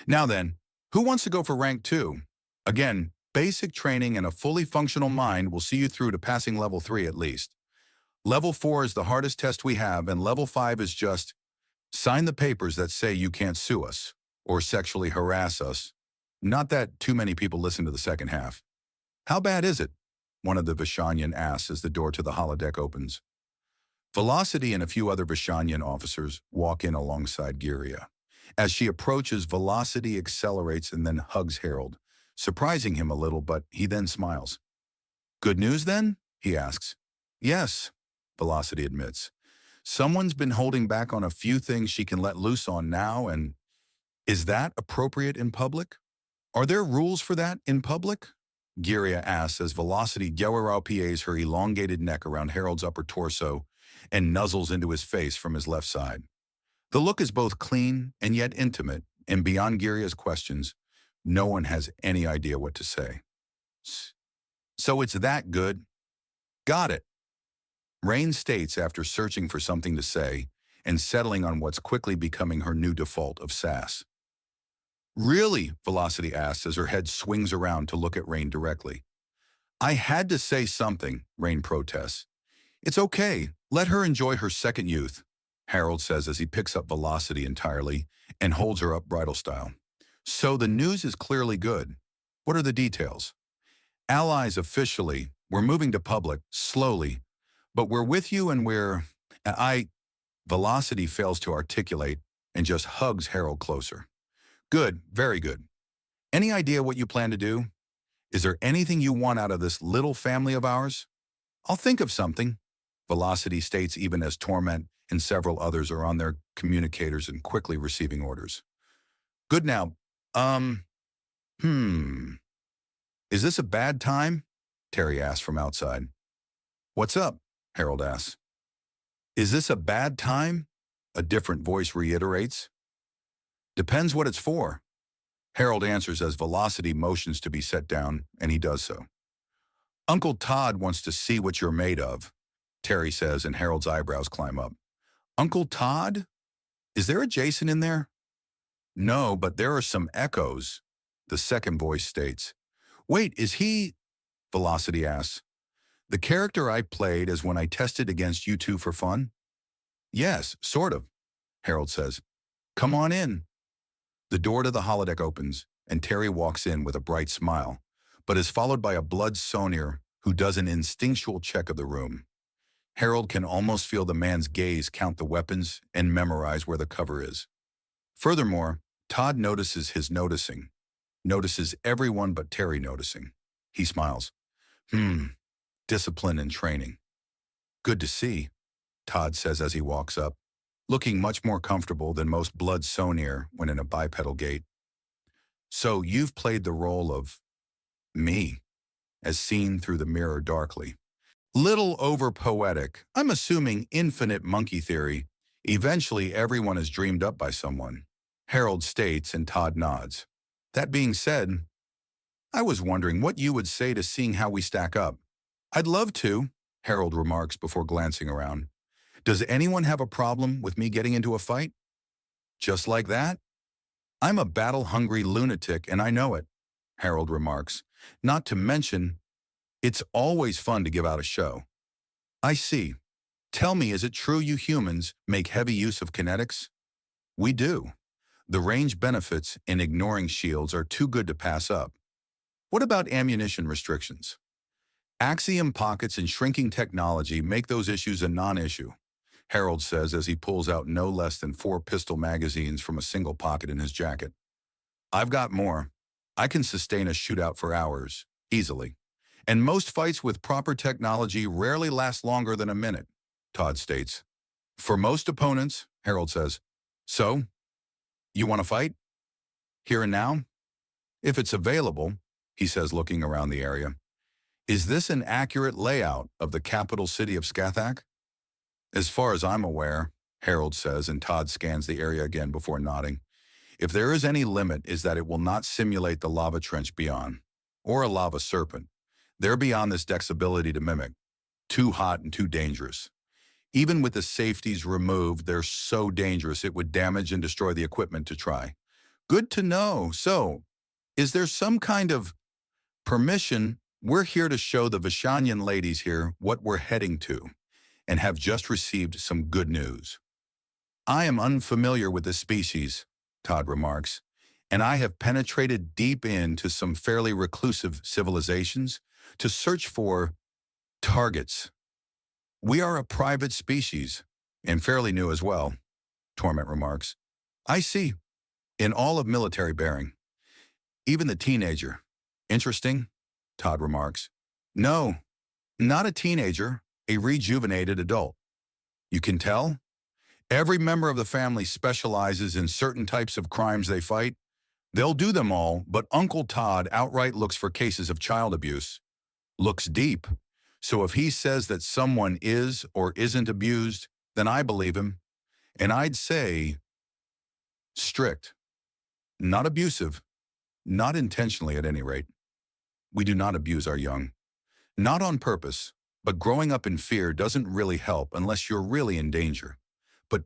Now then, Who wants to go for rank 2? Again, basic training and a fully functional mind will see you through to passing level 3 at least. Level 4 is the hardest test we have, and level 5 is just sign the papers that say you can't sue us or sexually harass us. Not that too many people listen to the second half. How bad is it? One of the Vishanyan asks as the door to the holodeck opens. Velocity and a few other Vishanyan officers walk in alongside Giria. As she approaches, Velocity accelerates and then hugs Harold, surprising him a little, but he then smiles. Good news then? He asks. Yes, Velocity admits. Someone's been holding back on a few things she can let loose on now, and is that appropriate in public? Are there rules for that in public? Giria asks as Velocity PAs her elongated neck around Harold's upper torso and nuzzles into his face from his left side. The look is both clean and yet intimate, and beyond Giria's questions, no one has any idea what to say. So it's that good? Got it. Rain states after searching for something to say and settling on what's quickly becoming her new default of sass. Really? Velocity asks as her head swings around to look at Rain directly. I had to say something, Rain protests. It's okay. Let her enjoy her second youth, Harold says as he picks up Velocity entirely and holds her up bridal style. So the news is clearly good. What are the details? Allies officially. We're moving to public, slowly. But we're with you and Velocity fails to articulate and just hugs Harold closer. Good, very good. Any idea what you plan to do? Is there anything you want out of this little family of ours? I'll think of something, Velocity states even as Torment and several others are on their communicators and quickly receiving orders. Good now. Is this a bad time? Terry asks from outside. What's up? Harold asks. Is this a bad time? A different voice reiterates. Depends what it's for. Harold answers as Velocity motions to be set down, and he does so. Uncle Todd wants to see what you're made of, Terry says, and Harold's eyebrows climb up. Uncle Todd? Is there a Jason in there? No, but there are some echoes, the second voice states. Wait, is he? Velocity asks. The character I played as when I tested against you two for fun? Yes, sort of, Harold says. Come on in. The door to the holodeck opens, and Terry walks in with a bright smile, but is followed by a blood sonar who does an instinctual check of the room. Harold can almost feel the man's gaze count the weapons and memorize where the cover is. Furthermore, Todd notices his noticing, notices everyone but Terry noticing. He smiles. Discipline and training. Good to see, Todd says as he walks up, looking much more comfortable than most blood sonar when in a bipedal gait. So you've played the role of me, as seen through the mirror darkly. Little over-poetic. I'm assuming infinite monkey theory. Eventually everyone is dreamed up by someone, Harold states, and Todd nods. That being said, I was wondering what you would say to seeing how we stack up. I'd love to, Harold remarks before glancing around. Does anyone have a problem with me getting into a fight? Just like that? I'm a battle-hungry lunatic and I know it, Harold remarks. Not to mention, it's always fun to give out a show. I see. Tell me, is it true you humans make heavy use of kinetics? We do. The range benefits in ignoring shields are too good to pass up. What about ammunition restrictions? Axiom pockets and shrinking technology make those issues a non-issue, Harold says as he pulls out no less than 4 pistol magazines from a single pocket in his jacket. I've got more. I can sustain a shootout for hours, easily. And most fights with proper technology rarely last longer than a minute, Todd states. For most opponents, Harold says. So, you want to fight? Here and now? If it's available, he says looking around the area. Is this an accurate layout of the capital city of Skathak? As far as I'm aware, Harold says, and Todd scans the area again before nodding. If there is any limit, is that it will not simulate the lava trench beyond, or a lava serpent. They're beyond this deck's ability to mimic. Too hot and too dangerous. Even with the safeties removed, they're so dangerous it would damage and destroy the equipment to try. Good to know. So, Is there some kind of permission? We're here to show the Vishanyan ladies here what we're heading to, and have just received some good news. I am unfamiliar with this species, Todd remarks, and I have penetrated deep into some fairly reclusive civilizations to search for targets. We are a private species, and fairly new as well, Torment remarks. I see. In all of military bearing. Even the teenager. Interesting, Todd remarks. No, not a teenager, a rejuvenated adult. You can tell? Every member of the family specializes in certain types of crimes they fight. They'll do them all, but Uncle Todd outright looks for cases of child abuse. Looks deep. So if he says that someone is or isn't abused, then I believe him. And I'd say strict. Not abusive. Not intentionally at any rate. We do not abuse our young. Not on purpose, but growing up in fear doesn't really help unless you're really in danger. But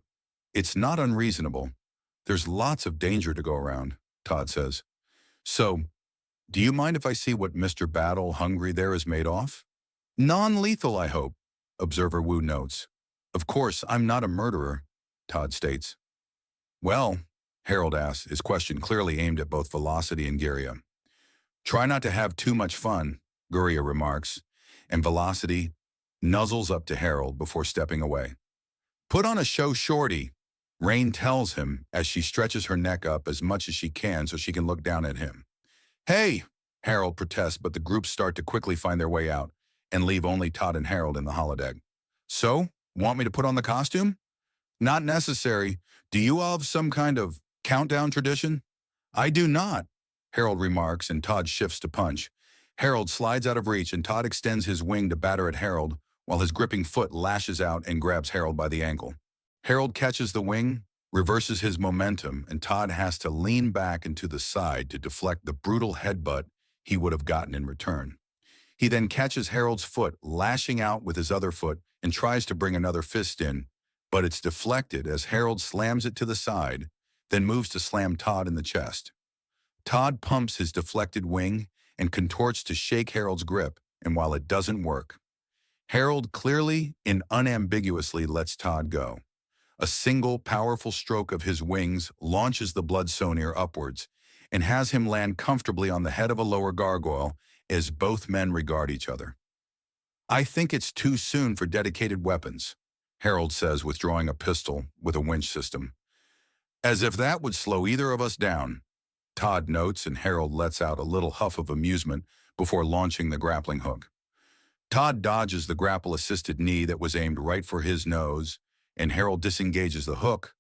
it's not unreasonable. There's lots of danger to go around, Todd says. So, do you mind if I see what Mr. Battle Hungry there is made off? Non-lethal, I hope, Observer Wu notes. Of course, I'm not a murderer, Todd states. Well, Harold asks, his question clearly aimed at both Velocity and Guria. Try not to have too much fun, Guria remarks, and Velocity nuzzles up to Harold before stepping away. Put on a show, Shorty, Rain tells him as she stretches her neck up as much as she can so she can look down at him. Hey, Harold protests, but the groups start to quickly find their way out and leave only Todd and Harold in the holodeck. So, want me to put on the costume? Not necessary. Do you all have some kind of countdown tradition? I do not, Harold remarks, and Todd shifts to punch. Harold slides out of reach, and Todd extends his wing to batter at Harold, while his gripping foot lashes out and grabs Harold by the ankle. Harold catches the wing, reverses his momentum, and Todd has to lean back into the side to deflect the brutal headbutt he would have gotten in return. He then catches Harold's foot, lashing out with his other foot, and tries to bring another fist in, but it's deflected as Harold slams it to the side, then moves to slam Todd in the chest. Todd pumps his deflected wing and contorts to shake Harold's grip, and while it doesn't work, Harold clearly and unambiguously lets Todd go. A single powerful stroke of his wings launches the blood sonar upwards and has him land comfortably on the head of a lower gargoyle as both men regard each other. I think it's too soon for dedicated weapons, Harold says, withdrawing a pistol with a winch system. As if that would slow either of us down, Todd notes, and Harold lets out a little huff of amusement before launching the grappling hook. Todd dodges the grapple-assisted knee that was aimed right for his nose, and Harold disengages the hook,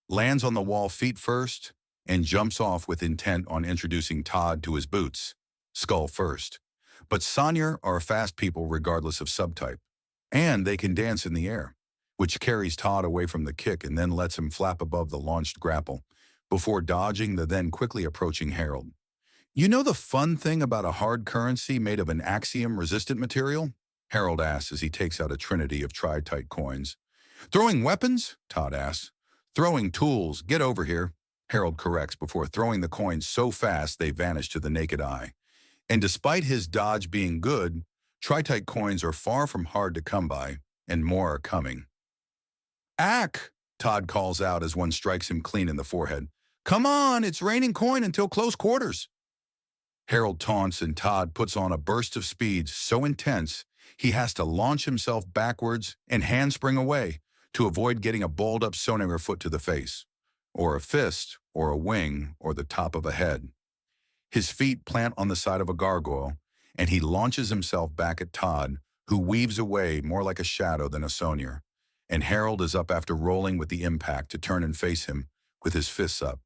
lands on the wall feet first, and jumps off with intent on introducing Todd to his boots, skull first. But Sanyar are fast people regardless of subtype, and they can dance in the air, which carries Todd away from the kick and then lets him flap above the launched grapple, before dodging the then quickly approaching Harold. You know the fun thing about a hard currency made of an axiom-resistant material? Harold asks as he takes out a trinity of tri-type coins. Throwing weapons? Todd asks. Throwing tools. Get over here, Harold corrects before throwing the coins so fast they vanish to the naked eye. And despite his dodge being good, tri-type coins are far from hard to come by, and more are coming. Ack! Todd calls out as one strikes him clean in the forehead. Come on, it's raining coin until close quarters. Harold taunts, and Todd puts on a burst of speed so intense he has to launch himself backwards and handspring away to avoid getting a balled-up sonar foot to the face, or a fist, or a wing, or the top of a head. His feet plant on the side of a gargoyle, and he launches himself back at Todd, who weaves away more like a shadow than a sonar, and Harold is up after rolling with the impact to turn and face him with his fists up.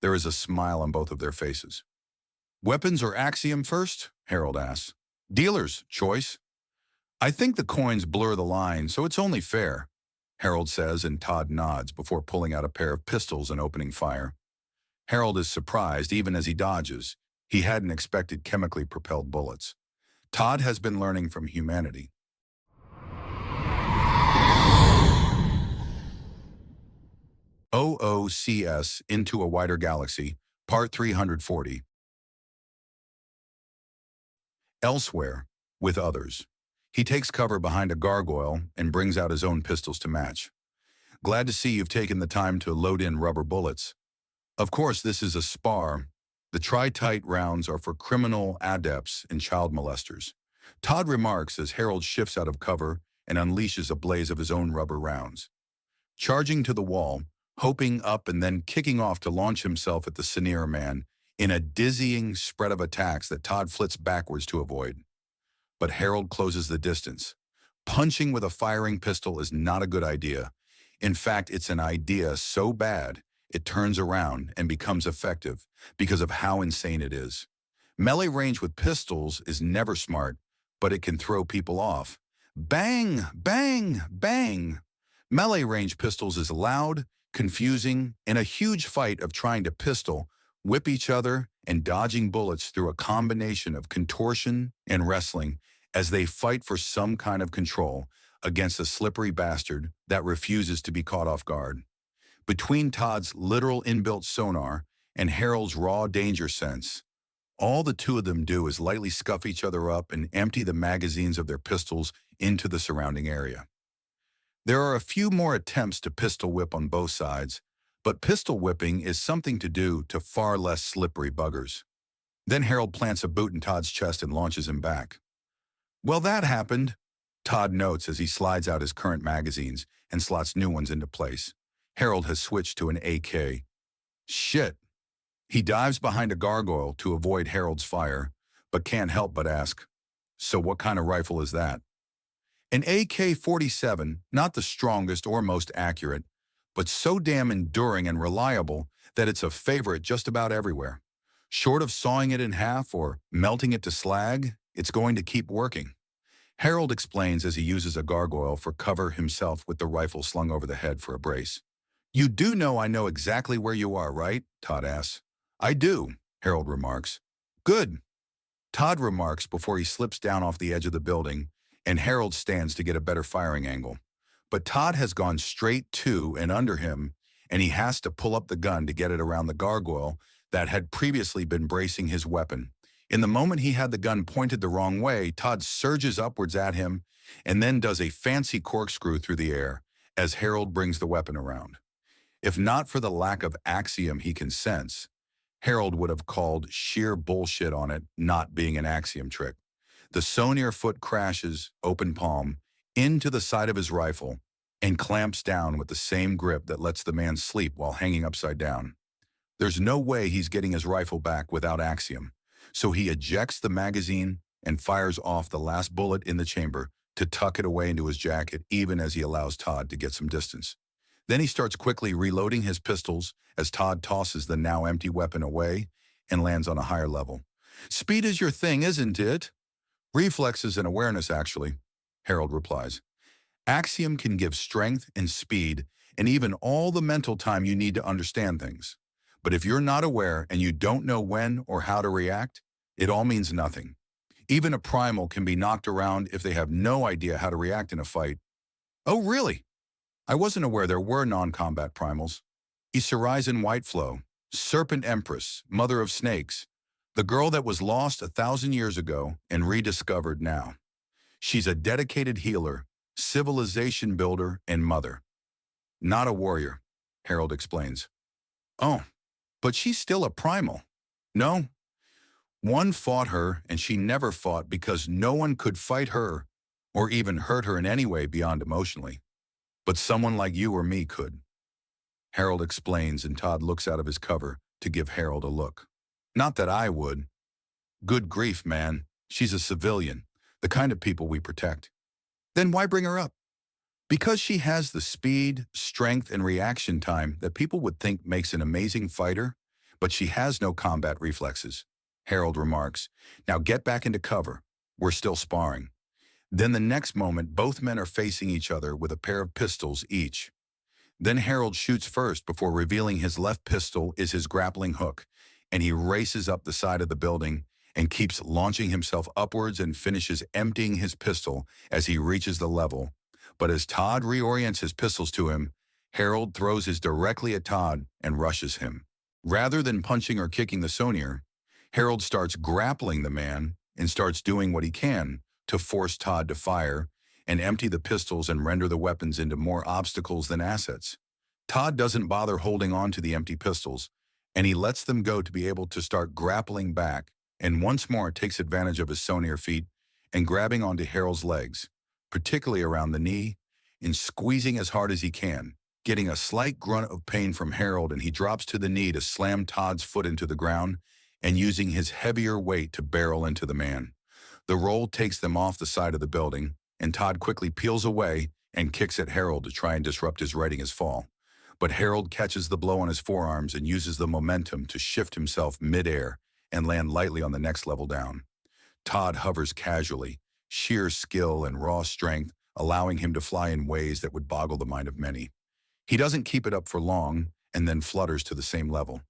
There is a smile on both of their faces. Weapons or axiom first? Harold asks. Dealer's choice. I think the coins blur the line, so it's only fair, Harold says, and Todd nods before pulling out a pair of pistols and opening fire. Harold is surprised even as he dodges. He hadn't expected chemically propelled bullets. Todd has been learning from humanity. OOCS Into a Wider Galaxy, Part 340. Elsewhere, with others. He takes cover behind a gargoyle and brings out his own pistols to match. Glad to see you've taken the time to load in rubber bullets. Of course, this is a spar. The tri-tight rounds are for criminal adepts and child molesters. Todd remarks as Harold shifts out of cover and unleashes a blaze of his own rubber rounds. Charging to the wall, hoping up and then kicking off to launch himself at the Sneer man in a dizzying spread of attacks that Todd flits backwards to avoid. But Harold closes the distance. Punching with a firing pistol is not a good idea. In fact, it's an idea so bad, it turns around and becomes effective because of how insane it is. Melee range with pistols is never smart, but it can throw people off. Bang, bang, bang. Melee range pistols is loud, confusing, and a huge fight of trying to pistol, whip each other, and dodging bullets through a combination of contortion and wrestling as they fight for some kind of control against a slippery bastard that refuses to be caught off guard. Between Todd's literal inbuilt sonar and Harold's raw danger sense, all the two of them do is lightly scuff each other up and empty the magazines of their pistols into the surrounding area. There are a few more attempts to pistol whip on both sides, but pistol whipping is something to do to far less slippery buggers. Then Harold plants a boot in Todd's chest and launches him back. Well, that happened, Todd notes as he slides out his current magazines and slots new ones into place. Harold has switched to an AK. Shit. He dives behind a gargoyle to avoid Harold's fire, but can't help but ask, so what kind of rifle is that? An AK-47, not the strongest or most accurate, but so damn enduring and reliable that it's a favorite just about everywhere. Short of sawing it in half or melting it to slag, it's going to keep working. Harold explains as he uses a gargoyle for cover himself with the rifle slung over the head for a brace. You do know I know exactly where you are, right? Todd asks. I do, Harold remarks. Good. Todd remarks before he slips down off the edge of the building, and Harold stands to get a better firing angle. But Todd has gone straight to and under him, and he has to pull up the gun to get it around the gargoyle that had previously been bracing his weapon. In the moment he had the gun pointed the wrong way, Todd surges upwards at him and then does a fancy corkscrew through the air as Harold brings the weapon around. If not for the lack of axiom he can sense, Harold would have called sheer bullshit on it not being an axiom trick. The sonar foot crashes, open palm, into the side of his rifle and clamps down with the same grip that lets the man sleep while hanging upside down. There's no way he's getting his rifle back without axiom, so he ejects the magazine and fires off the last bullet in the chamber to tuck it away into his jacket even as he allows Todd to get some distance. Then he starts quickly reloading his pistols as Todd tosses the now empty weapon away and lands on a higher level. Speed is your thing, isn't it? Reflexes and awareness, actually, Harold replies. Axiom can give strength and speed and even all the mental time you need to understand things. But if you're not aware and you don't know when or how to react, it all means nothing. Even a primal can be knocked around if they have no idea how to react in a fight. Oh, really? I wasn't aware there were non-combat primals. Isarizen Whiteflow, Serpent Empress, Mother of Snakes, the girl that was lost 1,000 years ago and rediscovered now. She's a dedicated healer, civilization builder, and mother. Not a warrior, Harold explains. Oh, but she's still a primal. No. One fought her and she never fought because no one could fight her or even hurt her in any way beyond emotionally. But someone like you or me could. Harold explains and Todd looks out of his cover to give Harold a look. Not that I would. Good grief, man. She's a civilian, the kind of people we protect. Then why bring her up? Because she has the speed, strength, and reaction time that people would think makes an amazing fighter, but she has no combat reflexes, Harold remarks. Now get back into cover. We're still sparring. Then the next moment, both men are facing each other with a pair of pistols each. Then Harold shoots first before revealing his left pistol is his grappling hook, and he races up the side of the building and keeps launching himself upwards and finishes emptying his pistol as he reaches the level. But as Todd reorients his pistols to him, Harold throws his directly at Todd and rushes him. Rather than punching or kicking the sonar, Harold starts grappling the man and starts doing what he can to force Todd to fire and empty the pistols and render the weapons into more obstacles than assets. Todd doesn't bother holding on to the empty pistols, and he lets them go to be able to start grappling back, and once more takes advantage of his sonar feet and grabbing onto Harold's legs, particularly around the knee, and squeezing as hard as he can, getting a slight grunt of pain from Harold, and he drops to the knee to slam Todd's foot into the ground and using his heavier weight to barrel into the man. The roll takes them off the side of the building, and Todd quickly peels away and kicks at Harold to try and disrupt his righting his fall. But Harold catches the blow on his forearms and uses the momentum to shift himself mid-air and land lightly on the next level down. Todd hovers casually, sheer skill and raw strength, allowing him to fly in ways that would boggle the mind of many. He doesn't keep it up for long and then flutters to the same level.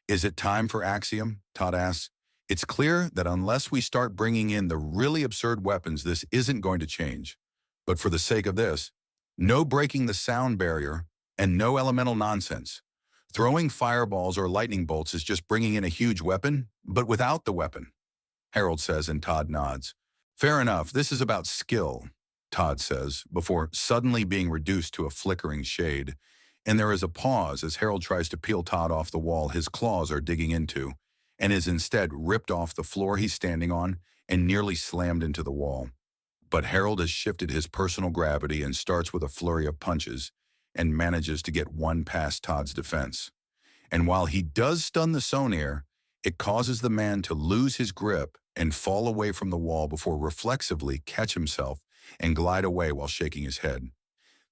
"Is it time for Axiom?" Todd asks. "It's clear that unless we start bringing in the really absurd weapons, this isn't going to change. But for the sake of this, no breaking the sound barrier and no elemental nonsense. Throwing fireballs or lightning bolts is just bringing in a huge weapon, but without the weapon," Harold says, and Todd nods. "Fair enough, this is about skill," Todd says, before suddenly being reduced to a flickering shade. And there is a pause as Harold tries to peel Todd off the wall his claws are digging into, and is instead ripped off the floor he's standing on and nearly slammed into the wall. But Harold has shifted his personal gravity and starts with a flurry of punches and manages to get one past Todd's defense. And while he does stun the sonar, it causes the man to lose his grip and fall away from the wall before reflexively catch himself and glide away while shaking his head.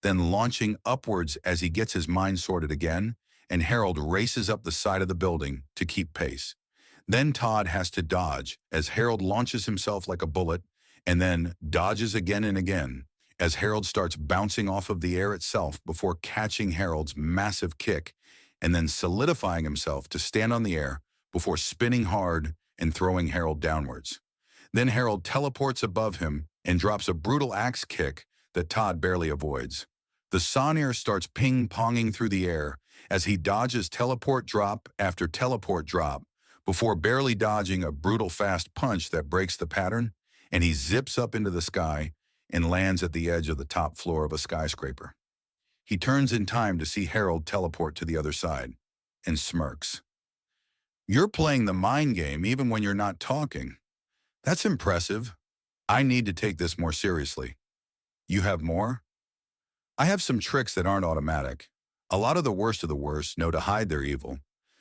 Then launching upwards as he gets his mind sorted again, and Harold races up the side of the building to keep pace. Then Todd has to dodge as Harold launches himself like a bullet, and then dodges again and again as Harold starts bouncing off of the air itself before catching Harold's massive kick, and then solidifying himself to stand on the air before spinning hard and throwing Harold downwards. Then Harold teleports above him and drops a brutal axe kick that Todd barely avoids. The sonar starts ping-ponging through the air as he dodges teleport drop after teleport drop before barely dodging a brutal fast punch that breaks the pattern, and he zips up into the sky and lands at the edge of the top floor of a skyscraper. He turns in time to see Harold teleport to the other side and smirks. "You're playing the mind game even when you're not talking. That's impressive. I need to take this more seriously." "You have more?" "I have some tricks that aren't automatic. A lot of the worst know to hide their evil,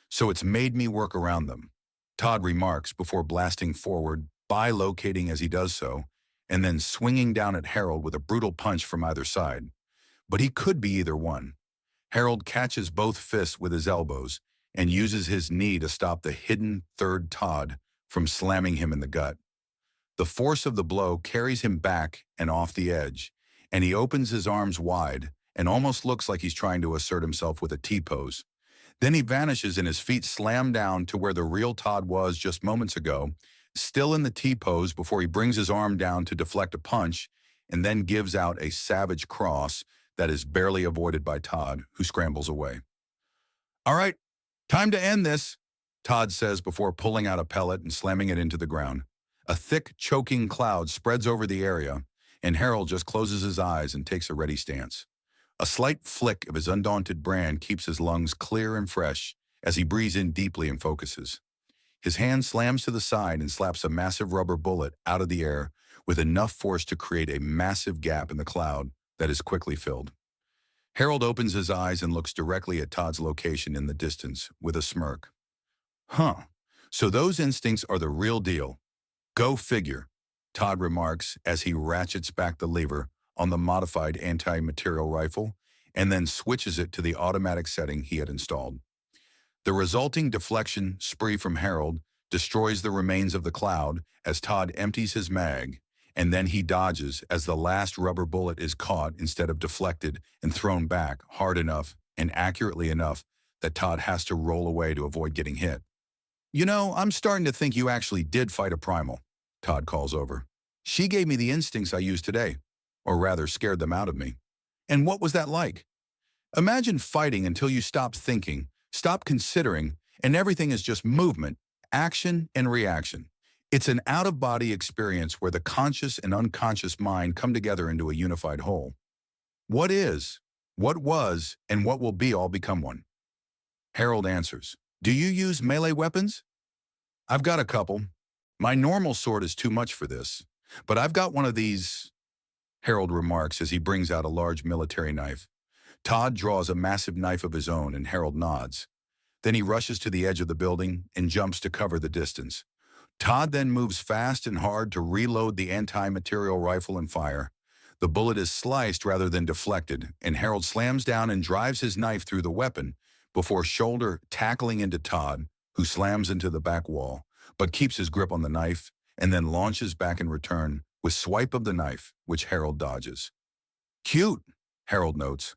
so it's made me work around them," Todd remarks before blasting forward, bilocating as he does so, and then swinging down at Harold with a brutal punch from either side. But he could be either one. Harold catches both fists with his elbows and uses his knee to stop the hidden third Todd from slamming him in the gut. The force of the blow carries him back and off the edge, and he opens his arms wide and almost looks like he's trying to assert himself with a T-pose. Then he vanishes and his feet slam down to where the real Todd was just moments ago, still in the T-pose before he brings his arm down to deflect a punch and then gives out a savage cross that is barely avoided by Todd, who scrambles away. "All right, time to end this," Todd says before pulling out a pellet and slamming it into the ground. A thick, choking cloud spreads over the area, and Harold just closes his eyes and takes a ready stance. A slight flick of his undaunted brand keeps his lungs clear and fresh as he breathes in deeply and focuses. His hand slams to the side and slaps a massive rubber bullet out of the air with enough force to create a massive gap in the cloud that is quickly filled. Harold opens his eyes and looks directly at Todd's location in the distance with a smirk. "Huh, so those instincts are the real deal. Go figure," Todd remarks as he ratchets back the lever on the modified anti-material rifle and then switches it to the automatic setting he had installed. The resulting deflection spree from Harold destroys the remains of the cloud as Todd empties his mag, and then he dodges as the last rubber bullet is caught instead of deflected and thrown back hard enough and accurately enough that Todd has to roll away to avoid getting hit. "You know, I'm starting to think you actually did fight a primal," Todd calls over. "She gave me the instincts I used today, or rather scared them out of me. And what was that like? Imagine fighting until you stop thinking, stop considering, and everything is just movement, action, and reaction. It's an out-of-body experience where the conscious and unconscious mind come together into a unified whole. What is, what was, and what will be all become one. Harold answers, "Do you use melee weapons?" "I've got a couple. My normal sword is too much for this, but I've got one of these," Harold remarks as he brings out a large military knife. Todd draws a massive knife of his own and Harold nods. Then he rushes to the edge of the building and jumps to cover the distance. Todd then moves fast and hard to reload the anti-material rifle and fire. The bullet is sliced rather than deflected, and Harold slams down and drives his knife through the weapon before shoulder tackling into Todd, who slams into the back wall, but keeps his grip on the knife and then launches back in return with swipe of the knife, which Harold dodges. "Cute," Harold notes.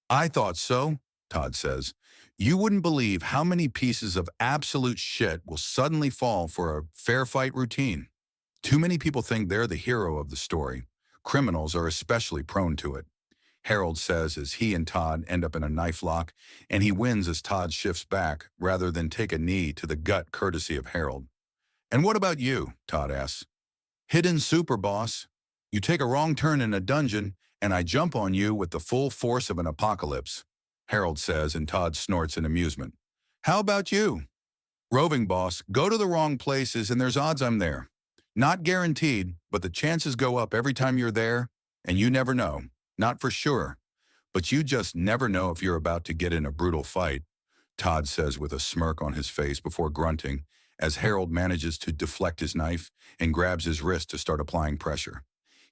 "I thought so," Todd says. "You wouldn't believe how many pieces of absolute shit will suddenly fall for a fair fight routine. Too many people think they're the hero of the story. Criminals are especially prone to it," Harold says as he and Todd end up in a knife lock, and he wins as Todd shifts back rather than take a knee to the gut courtesy of Harold. "And what about you?" Todd asks. "Hidden super, boss. You take a wrong turn in a dungeon, and I jump on you with the full force of an apocalypse," Harold says, and Todd snorts in amusement. "How about you?" "Roving, boss. Go to the wrong places, and there's odds I'm there. Not guaranteed, but the chances go up every time you're there, and you never know. Not for sure, but you just never know if you're about to get in a brutal fight," Todd says with a smirk on his face before grunting, as Harold manages to deflect his knife and grabs his wrist to start applying pressure.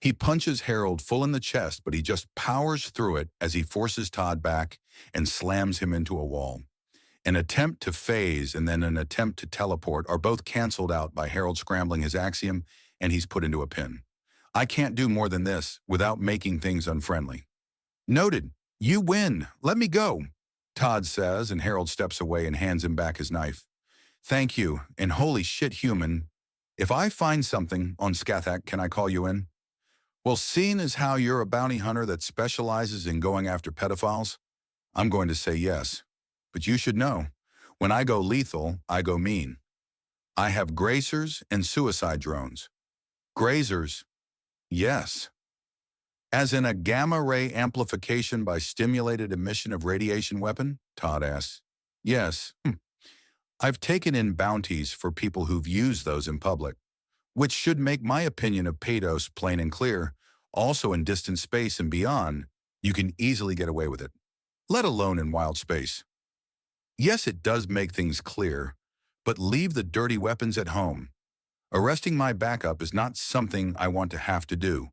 He punches Harold full in the chest, but he just powers through it as he forces Todd back and slams him into a wall. An attempt to phase and then an attempt to teleport are both canceled out by Harold scrambling his axiom, and he's put into a pin. "I can't do more than this without making things unfriendly." "Noted. You win. Let me go," Todd says, and Harold steps away and hands him back his knife. "Thank you, and holy shit, human. If I find something on Skathak, can I call you in?" "Well, seeing as how you're a bounty hunter that specializes in going after pedophiles, I'm going to say yes. But you should know, when I go lethal, I go mean. I have grazers and suicide drones." "Grazers?" "Yes." "As in a gamma-ray amplification by stimulated emission of radiation weapon?" Todd asks. "Yes. I've taken in bounties for people who've used those in public, which should make my opinion of pedos plain and clear. Also in distant space and beyond, you can easily get away with it, let alone in wild space. Yes, it does make things clear, but leave the dirty weapons at home. Arresting my backup is not something I want to have to do,